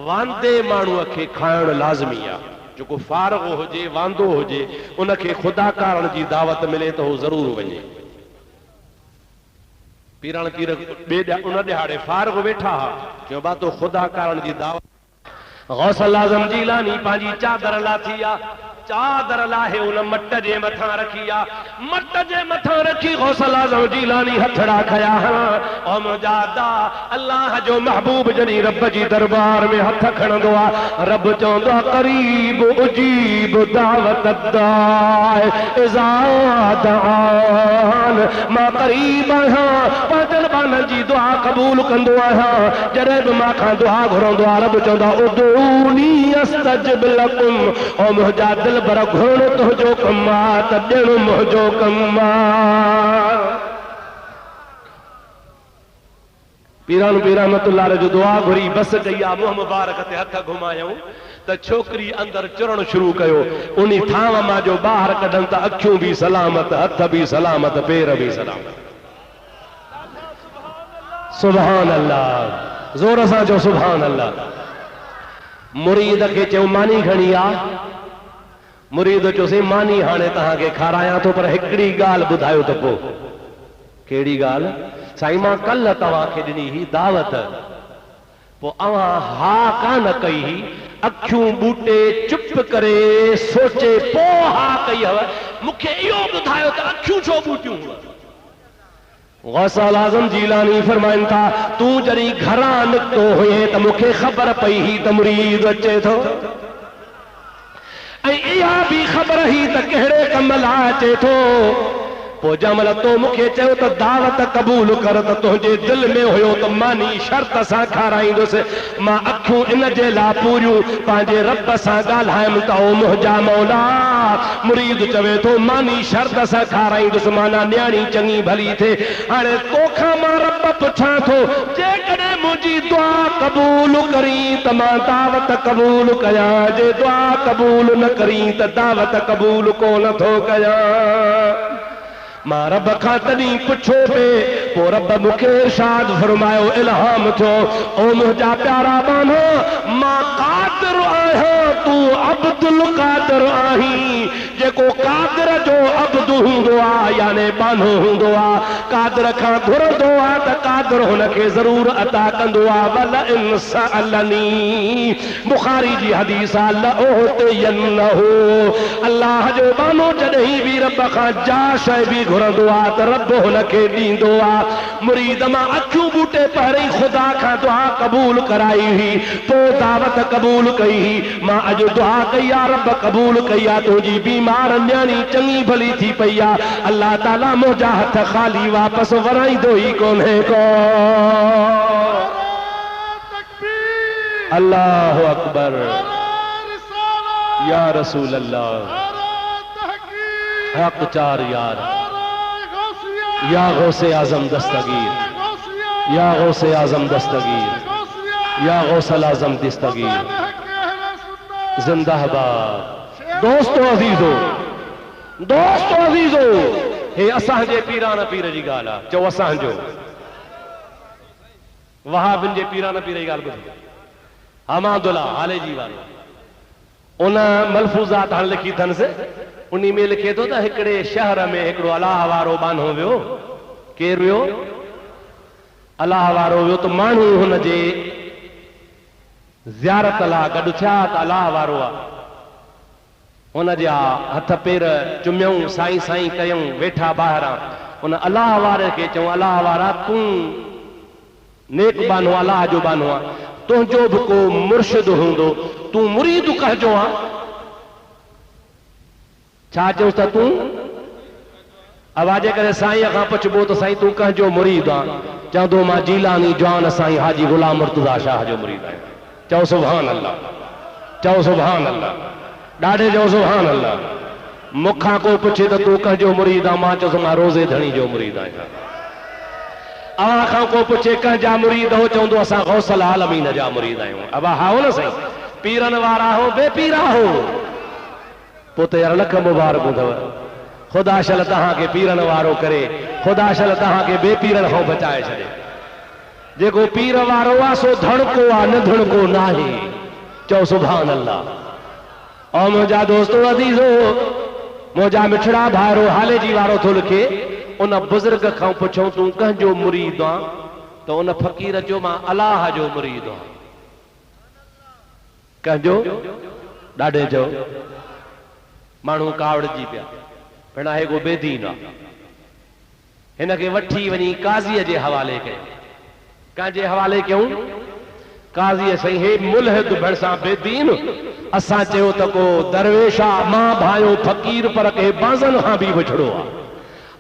वांदे माण्हूअ खे खाइण लाज़मी आहे। जेको फारग हुजे वांदो हुजे उनखे ख़ुदा कारण जी दावत मिले त हू ज़रूर वञे। पीरान पीर उन ॾिहाड़े फारग वेठा हा चयो बा तो ख़ुदा कारण जी दावत। गौसल आज़म जीलानी पंहिंजी चादर लाथी आहे चादर लाहे उन मट जे मथां रखी आहे मट जे मथां रखी गौसल आज़म जीलानी हथड़ा खया ओ मुजादा अल्लाह जो महबूब जनी रब जी दरबार में हथ खणंदो आहे। रब चवंदो आहे करीब उजीब दावत दाए इज़ा दान मां करीब आहियां पंहिंजनि बाननि जी दुआ क़बूल कंदो आहियां। जॾहिं बि मां खां दुआ घुरंदो आहे रब चवंदो आहे उदूनी अस्तजिब लकुम ओ मुंहिंजा दिल पर घुरण तुंहिंजो कमु आहे त ॾियण मुंहिंजो कमु आहे। पीरान पीर रहमतुल्लाह जो दुआ घुरी बस कई आहे मुंहुं मुबारक ते हथ घुमायूं त छोकिरी अंदर चुरण शुरू कयो। उन थांव मां जो ॿाहिरि कढनि त अखियूं बि सलामत हथ बि सलामत पेर बि सलामत। सुभान अल्लाह ज़ोर सां चओ सुभान अल्लाह। मुरीद खे चयो मानी खणी आ। मुरीद चयोसीं मानी हाणे तव्हांखे खारायां थो पर हिकिड़ी ॻाल्हि ॿुधायो त पोइ। कहिड़ी ॻाल्हि साईं मां कल्ह तव्हांखे ॾिनी ही दावत पोइ अवां हा कान कई अखियूं बूटे चुप करे सोचे पोइ हा कई हव मूंखे इहो ॿुधायो त अखियूं छो बूटियूं हुअ। गौसल आज़म जीलानी फरमाइनि था तूं जॾहिं घरां निकितो हुए त मूंखे ख़बर पई ही त मुरीद अचे थो ऐं इहा बि ख़बर ही त कहिड़े कम लाइ अचे थो पो जमल तो मुखे चयो तो दावत कबूल कर तो तुझे दिल में हुयो तो मानी शर्त सां खाराईंदुसि मां अखियूं इन जे ला पूरियूं पंहिंजे रब सां ॻाल्हायमि त ओ मुंहिंजा मौला मुरीद चवे तो मानी शर्त सां खाराईंदुसि माना न्याणी चङी भली थे हाणे तोखां मां रब पुछां थो जेकॾहिं मुंहिंजी दुआ कबूल करी त मां दावत कबूल कयां जे दुआ कबूल न करी त दावत कबूल कोन थो कयां मां रब खां तॾहिं पुछो पे पोइ रब मूंखे इरशाद फरमायो इल्हाम थियो ओ मुंहिंजा प्यारा बानो मां कादिर आहियां तूं अब्दुल कादिर आहीं जेको कादिर जो अब्द हूंदो आहे यानी बानो हूंदो आहे कादिर खां घुरंदो आहे त कादिर हुनखे ज़रूर अता कंदो आहे वल इन सअलनी बुखारी जी हदीस आहे लओतियन्नहु अल्लाह जो बानो जॾहिं बि रब खां जा शइ बि घुरंदो आहे त रब हुनखे ॾींदो आहे मुरीद मां अखियूं बूटे पहिरीं ख़ुदा खां दुआ क़बूल कराई हुई पोइ दावत क़बूल कई हुई मां अॼु दुआ कई आहे रब क़बूल कई आहे तुंहिंजी बीमार न्याणी चङी भली थी पई आहे अल्लाह ताला मुंहिंजा हथ ख़ाली वापसि वराईंदो ई कोन्हे को अल्लाहु अकबर या रसूल अल्लाह हक चार यार या गौसे आजम दस्तगीर या गौसे आजम दस्तगीर या गौसल आजम दस्तगीर जिंदाबाद दोस्तों अजीजो हे असांजे पीरान पीर जी ॻाल्हि आहे चओ असांजो वहाबिन जे पीरान पीर जी ॻाल्हि ॿुधो हमादुल्ला हाले जी वारो उन मलफूज़ात हाणे लिखी अथनि उन्हीं में लिखे तो त हिकिड़े शहर में हिकिड़ो अलाह वारो बानो वियो केर वियो अलाह वारो वियो त माण्हू हुनजे ज़ियारत लाइ गॾु थिया त अलाह वारो आहे हुनजा हथ पेर चुमियऊं साईं साईं कयूं वेठा ॿाहिरां उन अलाह वारे खे चऊं अलाह वारा तूं नेक बानो अलाह जो बानो आहे तुंहिंजो बि को मुर्शिद हूंदो तूं मुरीद कहजो आहे छा चऊं त तूं आवाज़ करे साईं खां पुछबो त साईं तूं कंहिंजो मुरीद आहे चवंदो मां जीलानी जवान साईं हाजी गुलाम मुर्तज़ा शाह जो मुरीद आहियां चओ सुभान अल्लाह चओ सुभान अल्लाह ॾाढे चओ सुभान अल्लाह मूंखां को पुछे त तूं कंहिंजो मुरीद आहे मां चयोसि मां रोज़े धणी जो मुरीद आहियां अव्हां खां को पुछे कंहिंजा मुरीद हो चवंदो असां गौसल आलमीन जा मुरीद आहियूं अबा हा हो न साईं पीरनि वारा हो बेपीरा हो पोइ त यार लख मुबारक अथव ख़ुदा शल तव्हांखे पीरनि वारो करे ख़ुदा शल तव्हांखे बेपीरनि खां बचाए छॾे जेको पीर वारो आहे सो धड़को आहे न धड़को न आहे चओ सुभान अल्लाह ऐं मुंहिंजा दोस्तो अज़ीज़ो मुंहिंजा मिठड़ा भाइरो हाले जी वारो थो लिखे उन बुज़ुर्ग खां पुछऊं तूं कंहिंजो मुरीद आहे त उन फ़क़ीर चयो मां अलाह जो मुरीद आहियां कंहिंजो ॾाढे चओ माण्हू कावड़जी पिया भेण आहे को बेदीन आहे हिनखे वठी वञी काज़ीअ जे हवाले कयो कंहिंजे हवाले कयूं काज़ीअ साईं हे मुल्हिद भेण सां बेदीन असां चयो त को दरवेश आहे मां भायो फ़क़ीर पर के बाज़न खां बि विछड़ो आहे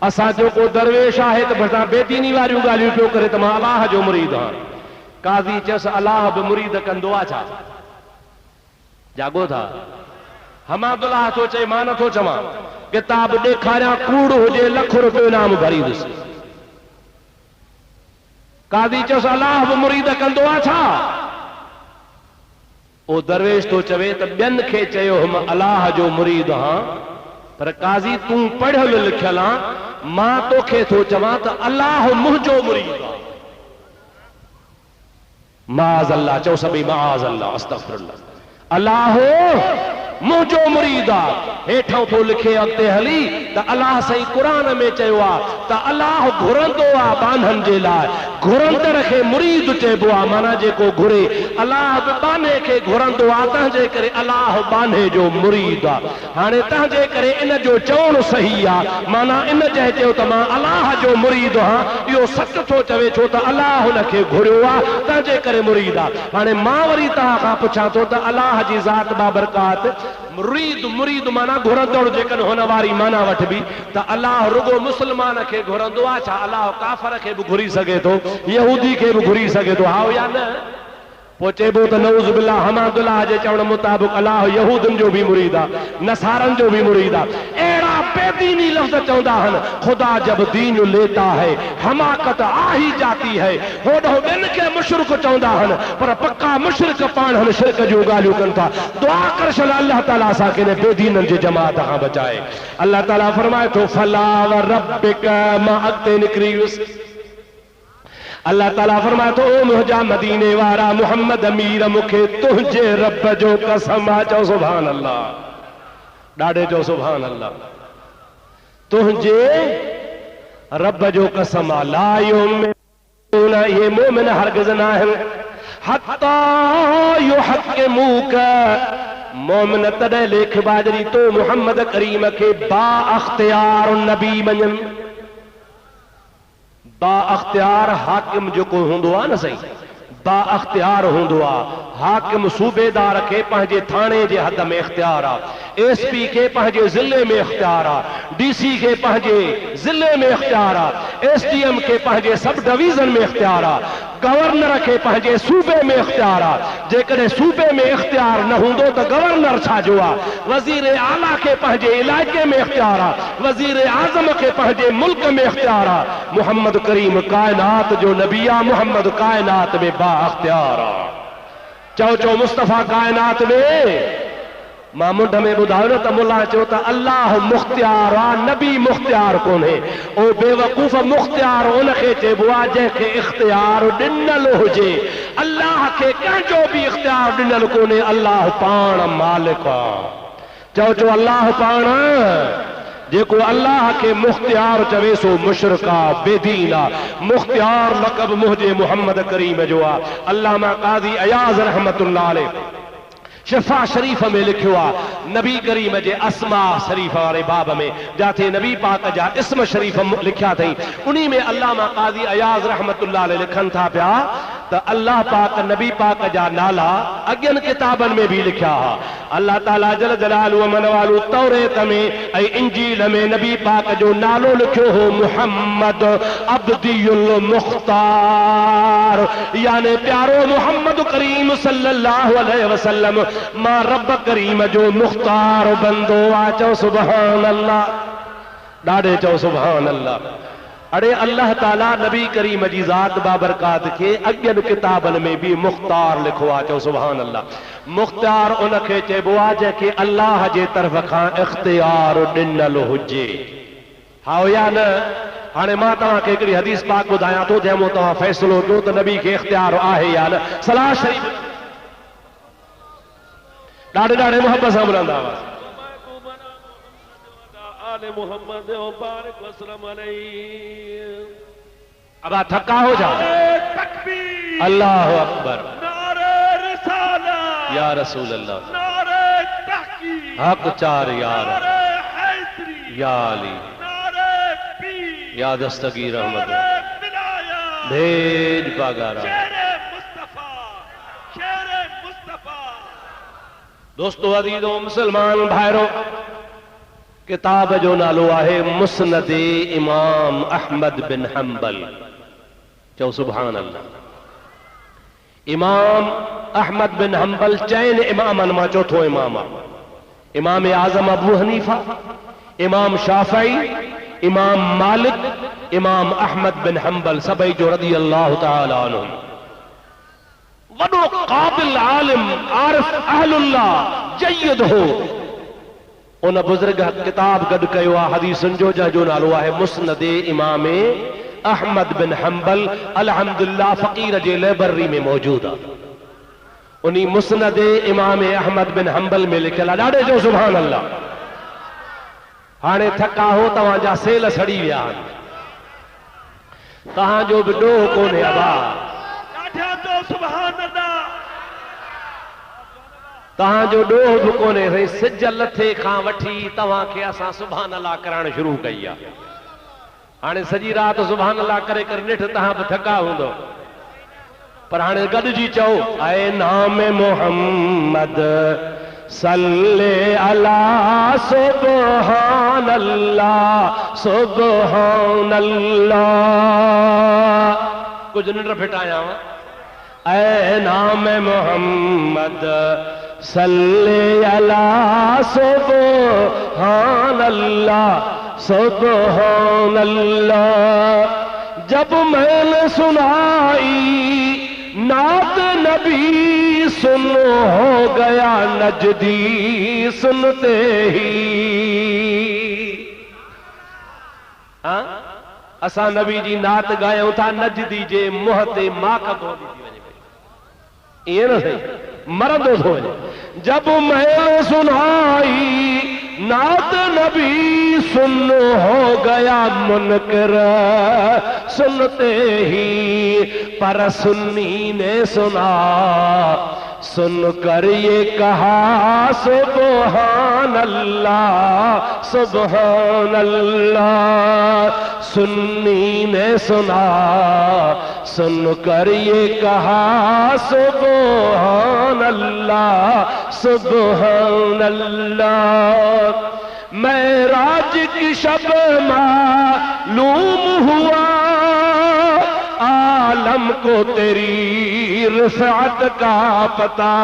असां जो को दरवेश आहे त भेण बेदीनी वारियूं ॻाल्हियूं पियो करे त मां अलाह जो मुरीद आहियां काज़ी चयसि अलाह बि मुरीद कंदो आहे छा जागो था हमादुल्ला थो चए मां नथो चवां किताब ॾेखारियां कूड़ हुजे लख रुपयो इनाम भरींदुसि काज़ी चयोसि अलाह बि मुरीद कंदो आहे छा ओ दरवेश तो चवे त ॿियनि खे चयो मां अलाह जो मुरीद आहियां पर काज़ी तूं पढ़ियल लिखियल आहे मां तोखे थो चवां त अलाह मुंहिंजो मुरीद आहे माज़ अल्लाह चओ सभई माज़ अल्लाह अस्तग़फिरुल्लाह अलाह मुंहिंजो मुरीद आहे हेठां थो लिखे अॻिते हली त अलाह साईं क़ुरान में चयो आहे त अलाह घुरंदो आहे बाननि जे लाइ घुरंदड़ खे मुरीद चइबो आहे माना जेको घुरे अलाह बि बाने खे घुरंदो आहे तंहिंजे करे अलाह बाने जो मुरीद आहे हाणे तंहिंजे करे इन जो चवणु सही आहे माना इन जंहिं चयो त मां अलाह जो मुरीद आहियां इहो सच थो चवे छो त अलाह हुनखे घुरियो आहे तंहिंजे करे मुरीद आहे हाणे मां वरी तव्हां खां पुछां थो त अलाह जी ज़ात बाबरकात मुरीद मुरीद माना घुरंदड़ जेकन हुन वारी माना वठ बि त अल्लाह रुगो मुस्लमान खे घुरंदो आहे छा अल्लाह काफ़र खे बि घुरी सघे थो यहूदी खे बि घुरी सघे थो हा या न पोइ चइबो त नऊज़ बिल्लाह हमादुल्लाह जे चवण मुताबिक़ अल्लाह यहूदन जो भी मुरीद आहे नसारन जो भी मुरीद आहे अहिड़ा बेदीनी लफ़्ज़ चवंदा आहिनि खुदा जब दीन लेता है हमाकत आ ही जाती है होॾो ॿियनि खे मुशरिक चवंदा आहिनि पर पक्का मुशरिक पाण हन शिरक जूं ॻाल्हियूं कनि था दुआ कर छल अल्लाह ताला असांखे इन बेदीननि जी जमात खां बचाए अल्लाह ताला फरमाए थो फला व रब्बिक मां अॻिते निकिरी वियुसि अल्लाह ताला फरमाए थो ओ मुंहिंजा मदीने वारा मुहम्मद अमीर मूंखे तुंहिंजे रब जो कसम आहे चओ सुभान अल्लाह ॾाढे चओ सुभान अल्लाह तुंहिंजे रब जो कसम आहे ला युमिनून ये मोमिन हरगिज़ न आहिनि हत्ता युहक्किमूक मोमिन तॾहिं लेख बाजरी तो मुहम्मद करीम खे बा अख्तियार नबी मञनि बा अख्तियार हाकिम जेको हूंदो आहे न सही बा अख्तियार हूंदो आहे हाकिम सूबेदार खे पंहिंजे थाणे जे हद में इख्तियार आहे एसपी खे पंहिंजे ज़िले में इख्तियार आहे डीसी खे पंहिंजे ज़िले में इख्तियार आहे एसडीएम खे पंहिंजे सब डिवीज़न में इख्तियार आहे गवर्नर खे पंहिंजे सूबे में इख्तियार आहे जेकॾहिं सूबे में इख्तियार न हूंदो त गवर्नर छाजो आहे वज़ीर आला खे पंहिंजे इलाइक़े में इख्तियार आहे वज़ीर आज़म खे पंहिंजे मुल्क में इख्तियार आहे मुहम्मद करीम कायनात जो नबी आहे मुहम्मद कायनात में बा अख्तियार आहे चओ चओ मुस्तफ़ा कायनात में मां मुंड में ॿुधायो न त मुला चयो त अल्लाह मुख्तियार आहे नबी मुख्तियार कोन्हे ओ बेवकूफ़ मुख्तियार उनखे चइबो आहे जंहिंखे इख्तियार ॾिनल हुजे अल्लाह खे कंहिंजो बि इख्तियार ॾिनल कोन्हे अल्लाह पाण मालिक आहे चओ चओ अल्लाह पाण जेको अल्लाह के मुख्तियार चवे सो मुशरिक आहे बेदीन आहे मुख्तियार लक़ब मुंहिंजे मुहम्मद करीम जो आहे अल्लामा क़ाज़ी अयाज़ रहमतुल्लाह अलैह शिफा शरीफ में लिखियो आहे नबी करीम जे अस्मा शरीफ वारे बाब में जाते नबी पाक जा इस्म शरीफ लिखिया अथई उन्हीं में अल्लामा क़ाज़ी अयाज़ रहमतुल्लाह अलैह लिखनि था पिया त अल्लाह पाक नबी पाक जा नाला अॻियनि किताबनि में भी लिखिया हा अल्लाह ताला जल जलालु मन वालू तौरेत में ऐं इंजील में नबी पाक जो नालो लिखियो हो मुहम्मद अब्दियुल मुख्तार यानी प्यारो मुहम्मद करीम सल्लल्लाहु अलैहि वसल्लम मां रब करीम जो मुख्तार बंदो आ चओ सुभान अल्लाह ॾाढे चओ सुभान अल्लाह अड़े अल्लाह ताला नबी करीम जी ज़ात बाबरकात के अॻियनि किताबनि में भी मुख्तार लिखो आहे चओ सुभान अल्लाह मुख्तार उनखे चइबो आहे जंहिंखे अल्लाह जे तरफ़ खां इख्तियार ॾिनल हुजे हा या न हाणे मां तव्हांखे हिकिड़ी हदीस पाक ॿुधायां थो जंहिं मां तव्हां फ़ैसिलो कयो त नबी खे इख्तियार आहे या न सलाह शरीफ ॾाढे ॾाढे मोहब्बत सां ॿुधंदा हुआसीं मोहम्मद बारिक वसल्लम अलैहि अब थका हो जाओ अल्लाह अकबर नारे रिसालत या रसूल अल्लाह नारे तहकीक हक चार यार या अली नारे पीर या दस्तगीर अहमद भेज पागारा शेर मुस्तफा दोस्तों अजीजों मुसलमान भाइरों किताब जो नालो आहे मुस्नद इमाम अहमद बिन हंबल चओ सुभान अल्लाह इमाम अहमद बिन हंबल चैन इमामन मां चौथो इमाम आहे इमाम आज़म अबू हनीफा इमाम शाफई इमाम मालिक इमाम अहमद बिन हंबल सभई जो रज़ी अल्लाह तआला अन्हु वॾो क़ाबिल आलिम आरिफ अहलुल्लाह जय्यद हो उन बुजुर्ग किताब गड कयो आहे हदीसुनि जो जंहिंजो नालो आहे मुस्नद इमाम अहमद बिन हंबल अल्हम्दुलिल्लाह फ़कीर जे लाइब्रेरी में मौजूद आहे उन्हीं मुस्नद इमाम अहमद बिन हंबल में लिखियल आहे ॾाढे जो सुभान अल्लाह हाणे थका हो तव्हांजा सेल सड़ी विया आहिनि तव्हांजो बि ॾोह कोन्हे अबा तव्हांजो ॾोह बि कोन्हे साईं सिज लथे खां वठी तव्हांखे असां सुभान अल्लाह करणु शुरू कई आहे हाणे सॼी राति सुभान अल्लाह करे करे ॾिठ तव्हां बि थका हूंदो पर हाणे गॾिजी चओ ऐं नाम मोहम्मद सल्ले अला सुबहान अल्लाह सुबहान अल्लाह। कुछ निंड फिटाया ऐ नाम मोहम्मद सल्ले अला सुबहान अल्लाह सुबहान अल्लाह। जब मैंने सुनाई नात नबी सुन हो गया नजदी सुनते ही। हाँ असा नबी जी नात गायूं था नजदी जे मुंह ते माख कोन्ह थी वञे पई, ईअं न सही मरंदो थो वञे। जब मैं सुनाई नात नबी सुन हो गया मुनकर सुनते ही। पर सुन्नी ने सुना सुनकर ये कहा सुबहान अल्लाह सुबहान अल्लाह। सुन्नी ने सुना सुनकर ये कहा सुबहान अल्लाह सुबहान अल्लाह। मेराज की शब मालूम हुआ आलम को तेरी रिफ़अत का पता।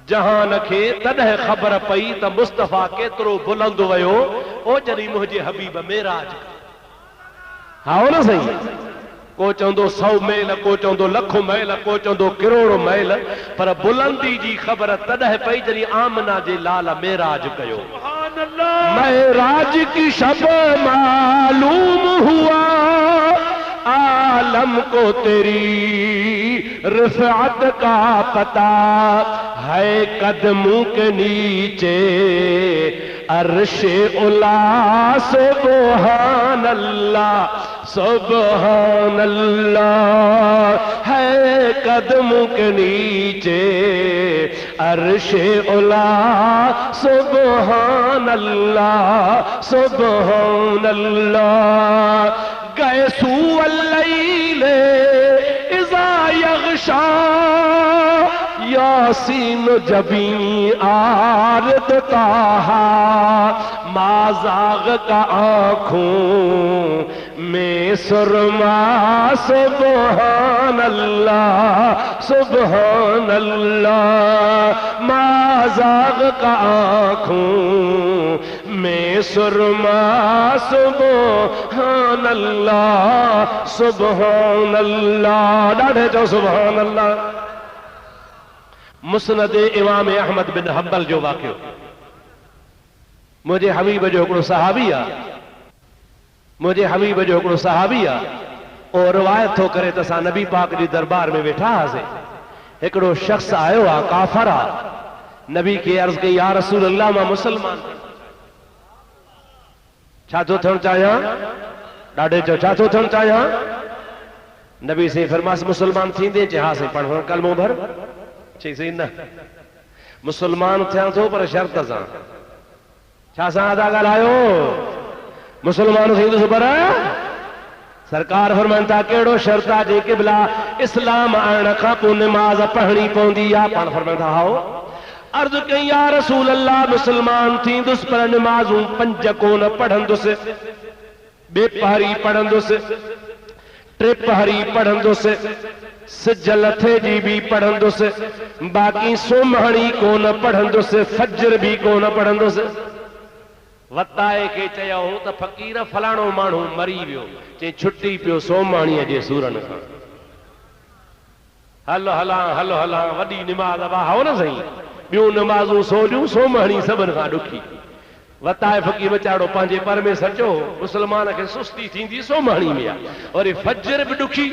जहान खे तॾहिं ख़बर पई त मुस्तफ़ा केतिरो बुलंद वियो ओ जॾहिं मुंहिंजे हबीब मेराज। हा हो न सही। को चवंदो 100 मैल, को चवंदो लख मैल, को चवंदो करोड़ मैल, पर बुलंदी जी ख़बर तॾहिं पई जॾहिं आमना जे लाल मेराज कयो। मेराज की शब मालूम हुआ आलम को तेरी रिफ़अत का पता है। कदमों के नीचे अर्शे उला सुबहान अल्लाह सुबहान अल्लाह है। कदमों के नीचे अर्शे उला सुबहान अल्लाह सुबहान अल्लाह। गैसू अल्लैले इज़ा यग़शा यासीन जबी आरद ताहा। माज़ाग का आँखों में सुरमा सुबहान अल्लाह सुबहान अल्लाह। माज़ाग का आँखों में सुरमा सुबहान अल्लाह सुबहान अल्लाह। ॾाढे चओ सुबहान अल्लाह। मुस्नद इमाम अहमद बिन हंबल जो वाक़ियो। मुझे हबीब जो हिकिड़ो सहाबी आहे, मुझे हबीब जो हिकिड़ो सहाबी आहे, ओ रिवायत थो करे त असां नबी पाक जी दरबार में वेठा हुआसीं। हिकिड़ो शख्स आयो आहे काफ़र आहे। नबी खे अर्ज़ कई या रसूल अल्लाह मां मुसलमान छा थो थियणु चाहियां। ॾाढे चओ छा थो थियणु चाहियां। नबी से फरमास मुसलमान थींदे चए हा साईं पाण कलमो भर। चई सही न मुसलमान थियां थो पर शर्त सां। छा सां था ॻाल्हायो। मुसलमान थींदुसि पर सरकार फरमाइनि था कहिड़ो शर्त आहे। जे क़िबला इस्लाम आणण खां पोइ निमाज़ पढ़णी पवंदी आहे। पाण फरमाइनि था हाओ। अर्ज़ कई या रसूल अल्लाह मुसलमान थींदुसि पर निमाज़ूं 5 कोन पढ़ंदुसि, ॿे पहरी पढ़ंदुसि, टे पहरी पढ़ंदुसि, सिज लथे जी भी पढ़ंदुसि, बाक़ी सुम्हणी कोन पढ़ंदुसि, फज्र भी कोन पढ़ंदुसि। वताए खे चयो त फ़क़ीर फलाणो माण्हू मरी वियो, चई छुट्टी पियो सोमाणीअ जे सूरनि खां। हलो हलां हलो हलां वॾी निमाज़ वाहो न सही। ॿियूं निमाज़ूं सोलियूं सोमाणी सभिनि खां ॾुखी। वताए फ़क़ीर वीचारो पंहिंजे परमेश्वर चयो मुसलमान खे सुस्ती थींदी सोमाणी में आहे। वरी फज्र बि ॾुखी,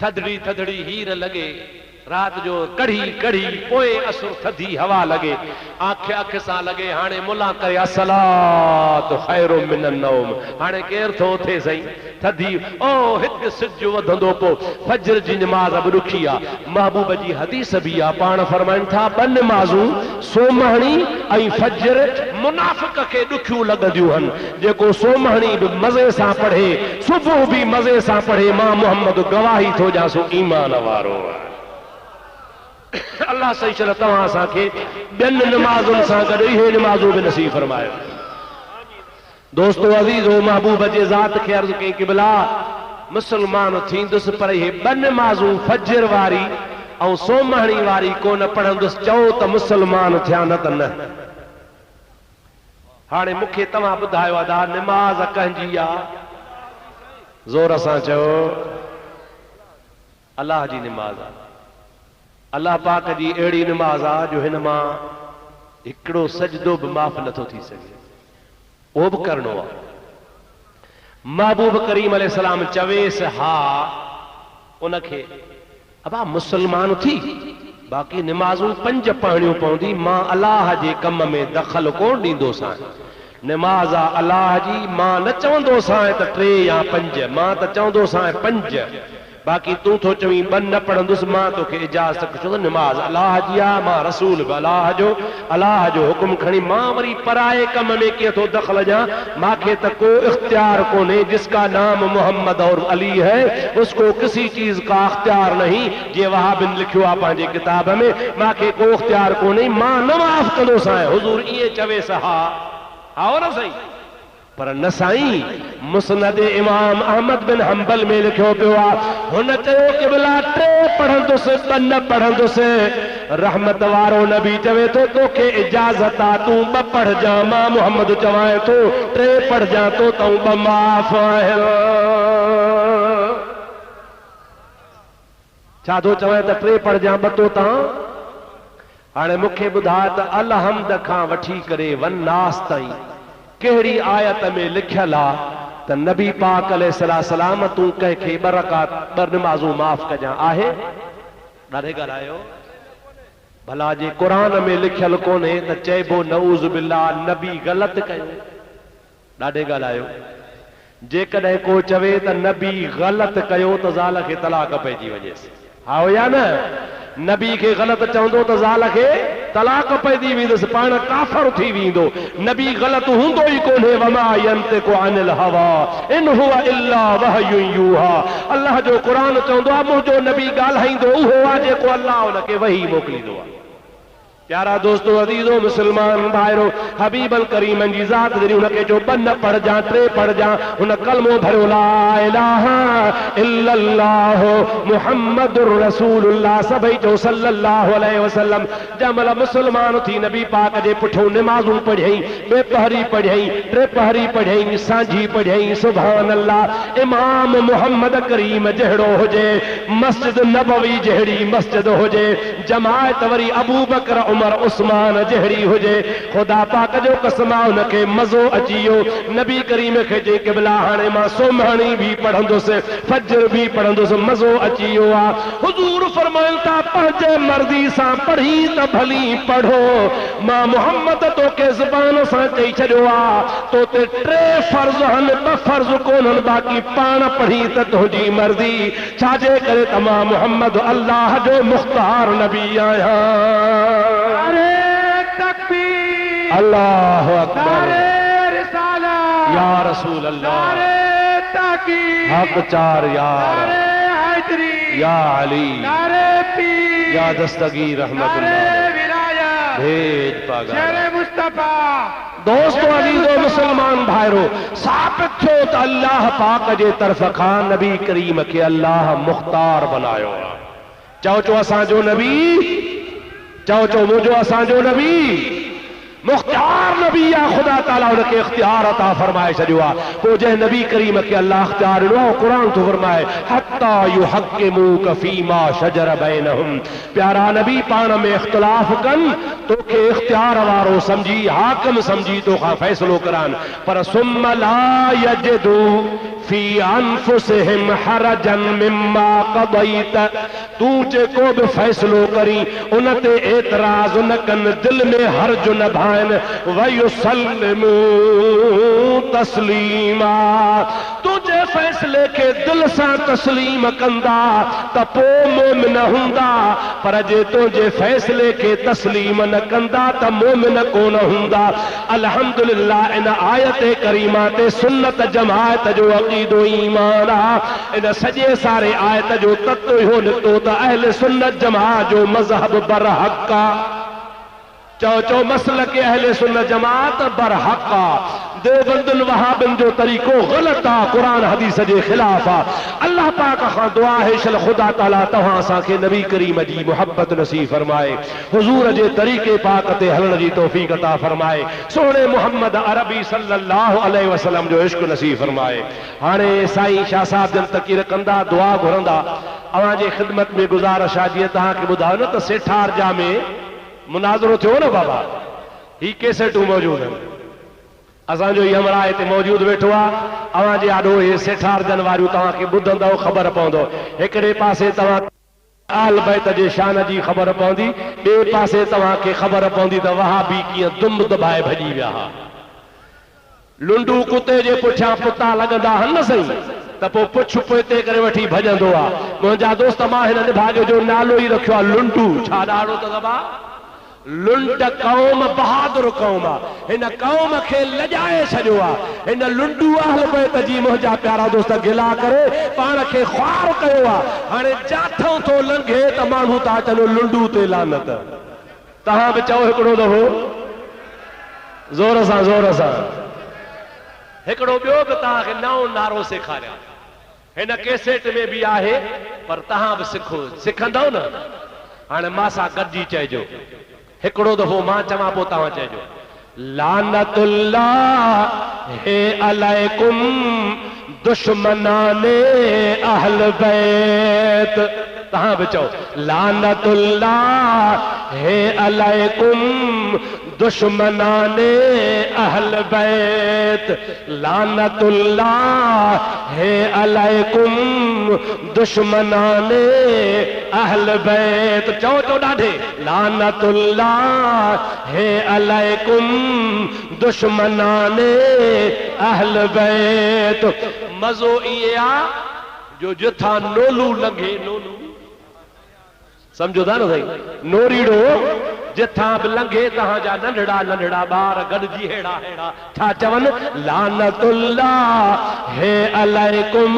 थधड़ी थधड़ी हीर लॻे, रात जो कढ़ी कढ़ी, पोइ असुर थधी हवा लगे, आंख अख सां लगे हाणे मुला करे अस्सलात खैरु मिनन नौम। हाणे केर थो उथे सही थधी ओ हिक सिज वधंदो पो फज्र जी नमाज अब रुखी आ। महबूब जी हदीस भी आ, पाण फरमाइन था बन नमाजूं सोमहणी ऐं फज्र मुनाफिक के दुखियूं लगदियूं हन। जेको सोमहणी भी मजे सां पढ़े, सुबह भी मजे सां पढ़े, मां मोहम्मद गवाही थो ॾियां सो ईमान वारो। अल्लाह सही चल तव्हां असांखे ॿियनि नमाज़ुनि सां गॾु इहे नमाज़ूं बि नसीब फरमायो। दोस्तो अज़ीज़ो महबूब जे ज़ात खे अर्ज़ कई क़िबला मुसलमान थींदुसि पर इहे ॿ नमाज़ूं फजर वारी ऐं सोमहणी वारी कोन पढ़ंदुसि। चओ त मुसलमान थिया न त न। हाणे मूंखे तव्हां ॿुधायो अदा नमाज़ कंहिंजी आहे? ज़ोर सां चओ। अल्लाह जी नमाज़ आहे। अल्लाह पाक जी अहिड़ी नमाज़ आहे जो हिन मां हिकिड़ो सजदो बि माफ़ नथो थी सघे, उहो बि करणो आहे। महबूब करीम अलैहिस्सलाम चवेसि हा उनखे अबा मुसलमान थी बाक़ी नमाज़ूं 5 पढ़णियूं पवंदी, मां अल्लाह जे कम में दख़ल कोन ॾींदोसां। नमाज़ आहे अल्लाह जी, मां न चवंदोसां त 3 या 5, मां त चवंदोसां 5, बाक़ी तूं थो चवीं 2 न पढ़ंदुसि, मां तोखे इजाज़त छो त नमाज़ अल्लाह जी आहे, मां रसूल बि अल्लाह जो हुकुम खणी मां वरी पराए कम में कीअं थो दख़ल ॾियां? मूंखे त को इख्तियार कोन्हे। जिसका नाम मोहम्मद और अली है उसको किसी चीज का इख्तियार नहीं। जे वहाबिन लिखियो आहे पंहिंजे किताब में, मूंखे को इख्तियार कोन्हे, मां न माफ़ कंदोसां। हुज़ूर ईअं चवेसि हा न सही, पर न साईं। मुस्नद इमाम अहमद बिन हंबल में लिखियो पियो आहे, हुन चयो क़िबला 3 पढ़ंदुसि 2 न पढ़ंदुसि। रहमत वारो नबी चवे थो तोखे इजाज़त आहे तूं 2 पढ़जां, मां मोहम्मद चवां थो 3 पढ़जां तो तूं 2 माफ़ आहिनि। छा थो चवां त 3 पढ़जां 2 तो तां? हाणे मूंखे ॿुधा त अलहम्द खां वठी करे वन्नास ताईं कहिड़ी आयत में लिखियल आहे त नबी पाक अलैहिस्सलाम तूं कंहिंखे 2 रकात 2 नमाज़ूं माफ़ कजां? आहे? ॾाढे ॻाल्हायो। भला जे क़ुरान में लिखियल कोन्हे त चइबो नऊज़ बिल्लाह नबी ग़लति कयो? ॾाढे ॻाल्हायो। जेकॾहिं को चवे त नबी ग़लति कयो त ज़ाल खे तलाक पइजी वञेसि, हा या न? नबी खे ग़लति चवंदो त ज़ाल खे तलाक पइजी वेंदुसि, पाण काफ़िर थी वेंदो। नबी ग़लति हूंदो ई कोन्हे। वमा यंतिकु अनिल हवा इन हुवा इल्ला वहयुन यूहा। अल्लाह जो क़ुरान चवंदो आहे मुंहिंजो नबी ॻाल्हाईंदो उहो आहे जेको अल्लाह हुनखे वही मोकिलींदो आहे। प्यारा दोस्तों अज़ीज़ो मुसलमान भाइरो, हबीबल करीमन जी ज़ात जॾहिं हुनखे जो 2 न पढ़जां 3 पढ़जां, हुन कलमो भरियो ला इलाहा इल्लल्लाह मुहम्मदुर रसूलुल्लाह, सभई चओ सल्लल्लाहु अलैहि वसल्लम। जंहिंमहिल मुसलमान थी नबी पाक जे पुठियों नमाज़ूं पढ़ियईं, 2 पहरी पढ़ियईं, 3 पहरी पढ़ियईं, सांझी पढ़ियईं। सुभान अल्लाह। इमाम मोहम्मद करीम जहिड़ो हुजे, मस्जिद नबवी जहिड़ी मस्जिद हुजे, जमायत वरी अबू बकर उमर उस्मान जहिड़ी हुजे, खुदा पाक जो कसम आहे उनखे मज़ो अची वियो। नबी करीम खे चई क़िबला हाणे मां सोमहणी भी पढ़ंदुसि, फजर भी पढ़ंदुसि, मज़ो अची वियो आहे। हुज़ूर फरमाइनि था पंहिंजे मर्ज़ी सां पढ़ी त भली पढ़ो, मां मोहम्मद तोखे ज़ुबान सां चई छॾियो आहे तो ते 3 फ़र्ज़ आहिनि, 2 फ़र्ज़ कोन्हनि, बाक़ी पाण पढ़ी त तुंहिंजी मर्ज़ी। छाजे करे त मां मोहम्मद अल्लाह जो मुख़्तार नबी आहियां। अल्लाह अकबर या रसूल अल्लाह हक 4 या अली या दस्तगीर रहमतुल्लाह भेज पागा मुस्तफा। दोस्तों अज़ीज़ो मुसलमान भाइरो, साबित थियो त अल्लाह पाक जे तरफ़ खां नबी करीम खे अल्लाह मुख़्तार बनायो। चओ असांजो नबी, चओ मुंहिंजो असांजो नबी मुख्तार नबी आहे। खुदा ताला उनखे इख्तियार अता फरमाए छॾियो आहे। पोइ जंहिं नबी करीम खे अल्लाह इख्तियार ॾिनो आहे, क़ुरान थो फरमाए हत्ता युहक्किमूक फीमा शजर बैनहुम। प्यारा नबी पाण में इख्तिलाफ कनि, तोखे इख्तियार वारो सम्झी हाकिम सम्झी तोखां फ़ैसिलो करान, पर सुम्मा ला यजिदू फी अनफुसिहिम हरजन मिम्मा क़दैत। तू जेको बि फ़ैसिलो करी उन ते एतराज़ न कनि, दिल में हर्ज न भाइनि। वयुसल्लिमू तस्लीमा। तू जे फैसले के दिल सां तस्लीम कंदा त पोइ मोमिन हूंदा, पर जे तुंहिंजे फैसले के तस्लीम न कंदा त मोमिन कोन हूंदा। अल्हम्दुलिल्लाह इन आयत करीमा ते सुन्नत जमाअत जो अक़ीदो ईमान आ। इन सॼे सारे आयत जो तत्व इहो निकितो त अहले सुन्नत जमाअत जो मज़हब बरहक़ आ। चो मसलक अहले सुन्नत जमाअत बरहक़ आ। देवबंदुल वहाबिन जो तरीक़ो ग़लत आ, कुरान हदीस जे ख़िलाफ़ आ। अल्लाह पाक खां दुआ है शल खुदा ताला तव्हां असांखे नबी करीम जी मोहब्बत नसीब फरमाए, हुज़ूर जे तरीक़े पाक ते हलण जी तौफ़ीक़ अता फरमाए, सोहणे मोहम्मद अरबी सल्लल्लाहु अलैहि वसल्लम जो इश्क नसीब फरमाए। हाणे साईं शाह साहब जन तक़रीर कंदा, दुआ घुरंदा। अवां जे ख़िदमत में गुज़ारिश आहे, जीअं तव्हांखे ॿुधायो न त सेठारजा में मुनाज़रो थियो न बाबा, ही कैसेटूं मौजूद आहिनि। असांजो ई हमरा हिते मौजूद वेठो आहे। अवां जे आॾो हे सेठारजन वारियूं तव्हांखे ॿुधंदव ख़बर पवंदो। हिकिड़े पासे तव्हां आल बैत जे शान जी ख़बर पवंदी, ॿिए पासे तव्हांखे ख़बर पवंदी त वहाबी कीअं दुम दबाए भॼी विया हा। लुंडू कुते जे पुठियां पुता लॻंदा आहिनि न सही, त पोइ पुछ पोइते करे वठी भॼंदो आहे। मुंहिंजा दोस्त, मां हिन भाॻ जो नालो ई रखियो आहे लुंडू। छा ॾाढो त दबा लुंड क़ौम बहादुर क़ौम आहे। हिन क़ौम खे लॼाए छॾियो आहे। हिन लुंडू अहल बैत जी मुंहिंजा प्यारा दोस्त गिला करे पाण खे ख़्वार कयो आहे। हाणे जाथों थो लंघे त माण्हू था अचनि लुंडू ते लानत। तव्हां बि चओ हिकिड़ो दफ़ो ज़ोर सां ज़ोर सां। हिकिड़ो ॿियो बि तव्हांखे नओं नारो सेखारिया, हिन कैसेट में बि आहे, पर तव्हां बि सिखो, सिखंदव न। हाणे मां सां गॾिजी चइजो, हिकिड़ो दफ़ो मां चवां पोइ तव्हां चइजो, लानतुल्लाह हे अलैकुम दुश्मनाने अहल बैत। तव्हां बि चओ लानतुल्लाह हे अलैकुम दुश्मनाने अहल बैत। लानतुल्लाह हे अलैकुम दुश्मनाने अहल बैत। चओ चओ ॾाढे, लानतुल्लाह हे अलैकुम दुश्मनाने अहल बैत। मज़ो इहे आ जो जिथां नोलू लंघे, नोलू समझो था न साईं, नोरीड़ो जिथां बि लंघे तव्हांजा नंढड़ा नंढड़ा ॿार गॾिजी हेड़ा हेड़ा छा चवनि, लानतुल्लाह हे अलैकुम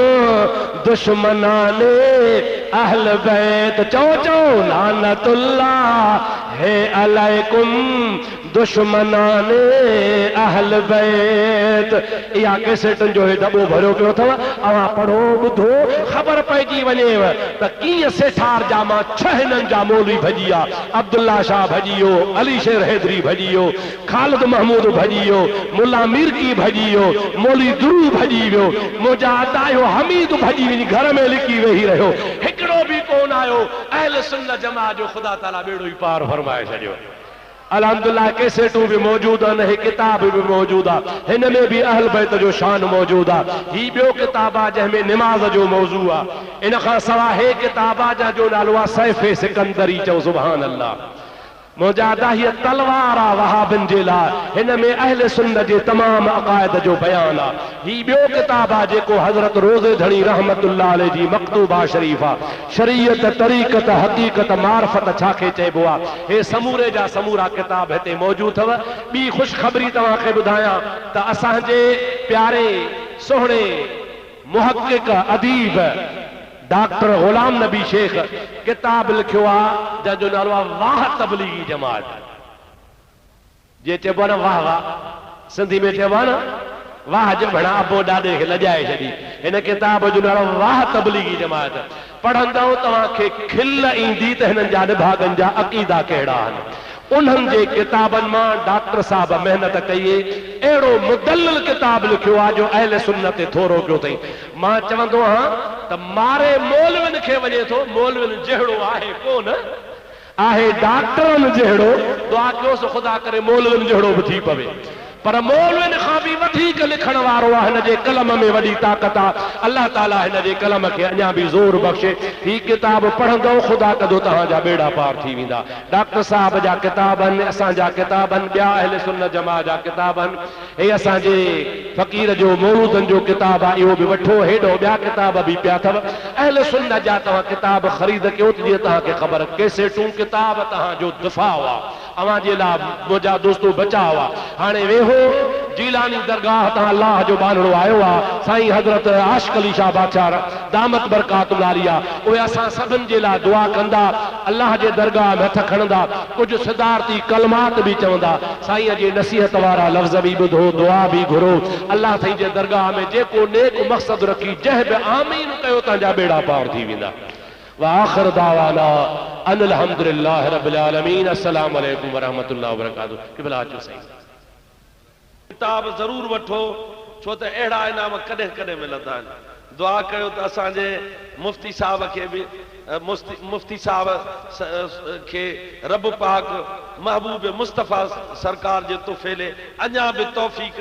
दुश्मनाने अहल बैत। चओ चओ लानतुल्लाह हे अलैकुम दुश्मनाने अहल बैत। इहा कैसेटनि जो दॿो भरियो पियो अथव। अवां पढ़ो ॿुधो, ख़बर पइजी वञेव त कीअं सेठारजा मां 6 हिननि जा मौलवी भॼी विया। अब्दुल्ला शाह भॼी वियो, अली शेर हैदरी भॼी वियो, ख़ालिद महमूद भॼी वियो, मुल्ला मीरकी भॼी वियो, मौलवी दुरू भॼी वियो, मुंहिंजा अदायो हमीद भॼी वञी घर में लिकी वेही रहियो। हिकिड़ो बि कोन आयो। अहल सुन्नत जमाअत जो ख़ुदा ताला बेड़ो ई पार फरमाए छॾियो। अल्हम्दुलिल्लाह कैसेटूं बि मौजूद आहिनि, हे किताब बि मौजूद आहे। हिन में भी अहल बैत जो शान मौजूद आहे। ही ॿियो किताब आहे जंहिंमें निमाज़ जो मौज़ू आहे। इन खां सवाइ हे किताब आहे जंहिंजो नालो आहे सैफ़े सिकंदरी। चओ सुभान अल्लाह। मुंहिंजा हीअ तलवार आहे वहाबिन जे लाइ। हिन में अहल सुन्नत जे तमाम अक़ाइद जो बयान आहे। ही ॿियो किताब आहे जेको हज़रत रोज़े धणी रहमतुल्लाह अलैह जी मकतूबा शरीफ़ आहे। शरीयत, तरीक़त, हक़ीक़त, मार्फत छाखे चइबो आहे, हे समूरे जा समूरा किताब हिते मौजूद अथव। ॿी ख़ुशख़बरी तव्हांखे ॿुधायां त असांजे प्यारे सोहणे मुहक़िक़ अदीब डॉक्टर गुलाम नबी शेख किताब लिखियो आहे जंहिंजो नालो आहे वाह तबलीगी जमात। जे चइबो आहे न वाह वाह, सिंधी में चइबो आहे न वाह जबड़ा अबो ॾाॾे खे लॼाए छॾी। हिन किताब जो नालो वाह तबलीगी जमात। पढ़ंदव तव्हांखे खिल ईंदी त हिननि जा निभागनि जा अक़ीदा कहिड़ा आहिनि। उन्हनि जे किताबनि मां डॉक्टर साहब महिनत कई, अहिड़ो मुदल्लल किताब लिखियो आहे जो अहल सुन्नत ते थोरो पियो अथई। मां चवंदो आहियां त मारे मौलविन खे वञे थो, मौलविन जहिड़ो आहे कोन, आहे डॉक्टरनि जहिड़ो। दुआ कयोसि ख़ुदा करे मौलविन जहिड़ो बि थी पवे। पर मौलविन खां भी वधीक लिखण वारो आहे, हिन जे कलम में वॾी ताक़त आहे। अल्लाह ताला हिन जे कलम खे अञा बि ज़ोर बख़्शे। ही किताब पढ़ंदो ख़ुदा कदो तव्हांजा बेड़ा पार थी वेंदा। डॉक्टर साहब जा किताब आहिनि, असांजा किताब आहिनि, ॿिया अहले सुन्नत जमात जा किताब आहिनि, हे असांजे फ़क़ीर जो मौलूदनि जो किताब आहे, इहो बि वठो। हेॾो ॿिया किताब बि पिया अथव। अहले सुन्नत जा तव्हां किताब ख़रीद कयो त जीअं तव्हांखे ख़बर कैसेटूं किताब तव्हांजो दिफ़ा हुआ, अवां जे लाइ मुंहिंजा दोस्तो बचाव आहे। हाणे वेहो जीलानी दरगाह तां अल्लाह जो बानड़ो आयो आहे, साईं हज़रत आशिक़ अली शाह बादशाह दामत बरकातुल आलिया, उहे असां सभिनि जे लाइ दुआ कंदा, अल्लाह जे दरगाह में हथ खणंदा, कुझु सिदारती कलमात बि चवंदा, साईं जे नसीहत वारा लफ़्ज़ बि ॿुधो, दुआ बि घुरो। अल्लाह साईं जे दरगाह में जेको नेक मक़सद रखी जंहिं बि आमीन कयो तव्हांजा बेड़ा पार थी वेंदा। वाखिर दावाना अनिल हम्दुलिल्लाहि रब्बिल आलमीन। अस्सलामु अलैकुम वरहमतुल्लाहि वबरकातुहू। क़िबला अचो साईं। किताब ज़रूर वठो, छो त अहिड़ा इनाम कॾहिं कॾहिं मिलंदा आहिनि। दुआ कयो त असांजे मुफ्ती साहब खे बि मुफ्ती साहब खे रब पाक महबूब मुस्तफ़ा सरकार जे तुफ़ेले अञा बि तौफ़ीक़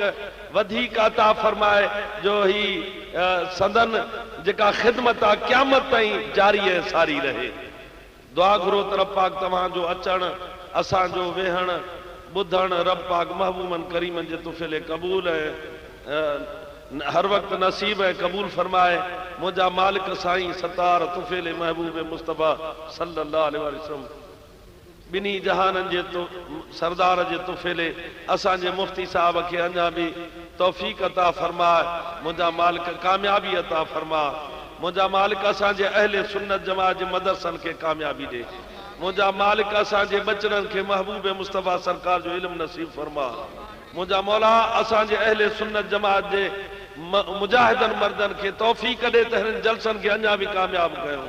वधीक अता फरमाए, जो ही संदन जेका ख़िदमत आहे क़यामत ताईं जारी ऐं सारी रहे। दुआ घुरो त रब पाक तव्हांजो अचणु, असांजो वेहण, ॿुधण रब पाक महबूबन करीमन जे तुफ़ेले क़बूल ऐं हर वक्त नसीब ऐं क़बूल फरमाए। मुंहिंजा मालिक साईं सतार तुफ़ेले महबूब मुस्तफ़ा सल्लल्लाहु अलैहि वसल्लम ॿिन्ही जहाननि जे सरदार जे तुफ़ेले असांजे मुफ्ती साहब खे अञा बि तौफ़ीक़ अता फरमाए। मुंहिंजा मालिक कामयाबी अता फरमा। मुंहिंजा मालिक असांजे अहले सुन्नत जमात जे मदरसनि खे कामयाबी ॾे। मुंहिंजा मालिक असांजे बचड़नि खे महबूब मुस्तफ़ा सरकार जो इल्मु नसीब फरमा। मुंहिंजा मौला असांजे अहले सुन्नत जमात जे मुजाहिदनि मर्दनि खे तौफ़ीक़ ॾे त हिननि जलसनि खे अञा बि कामयाब कयो।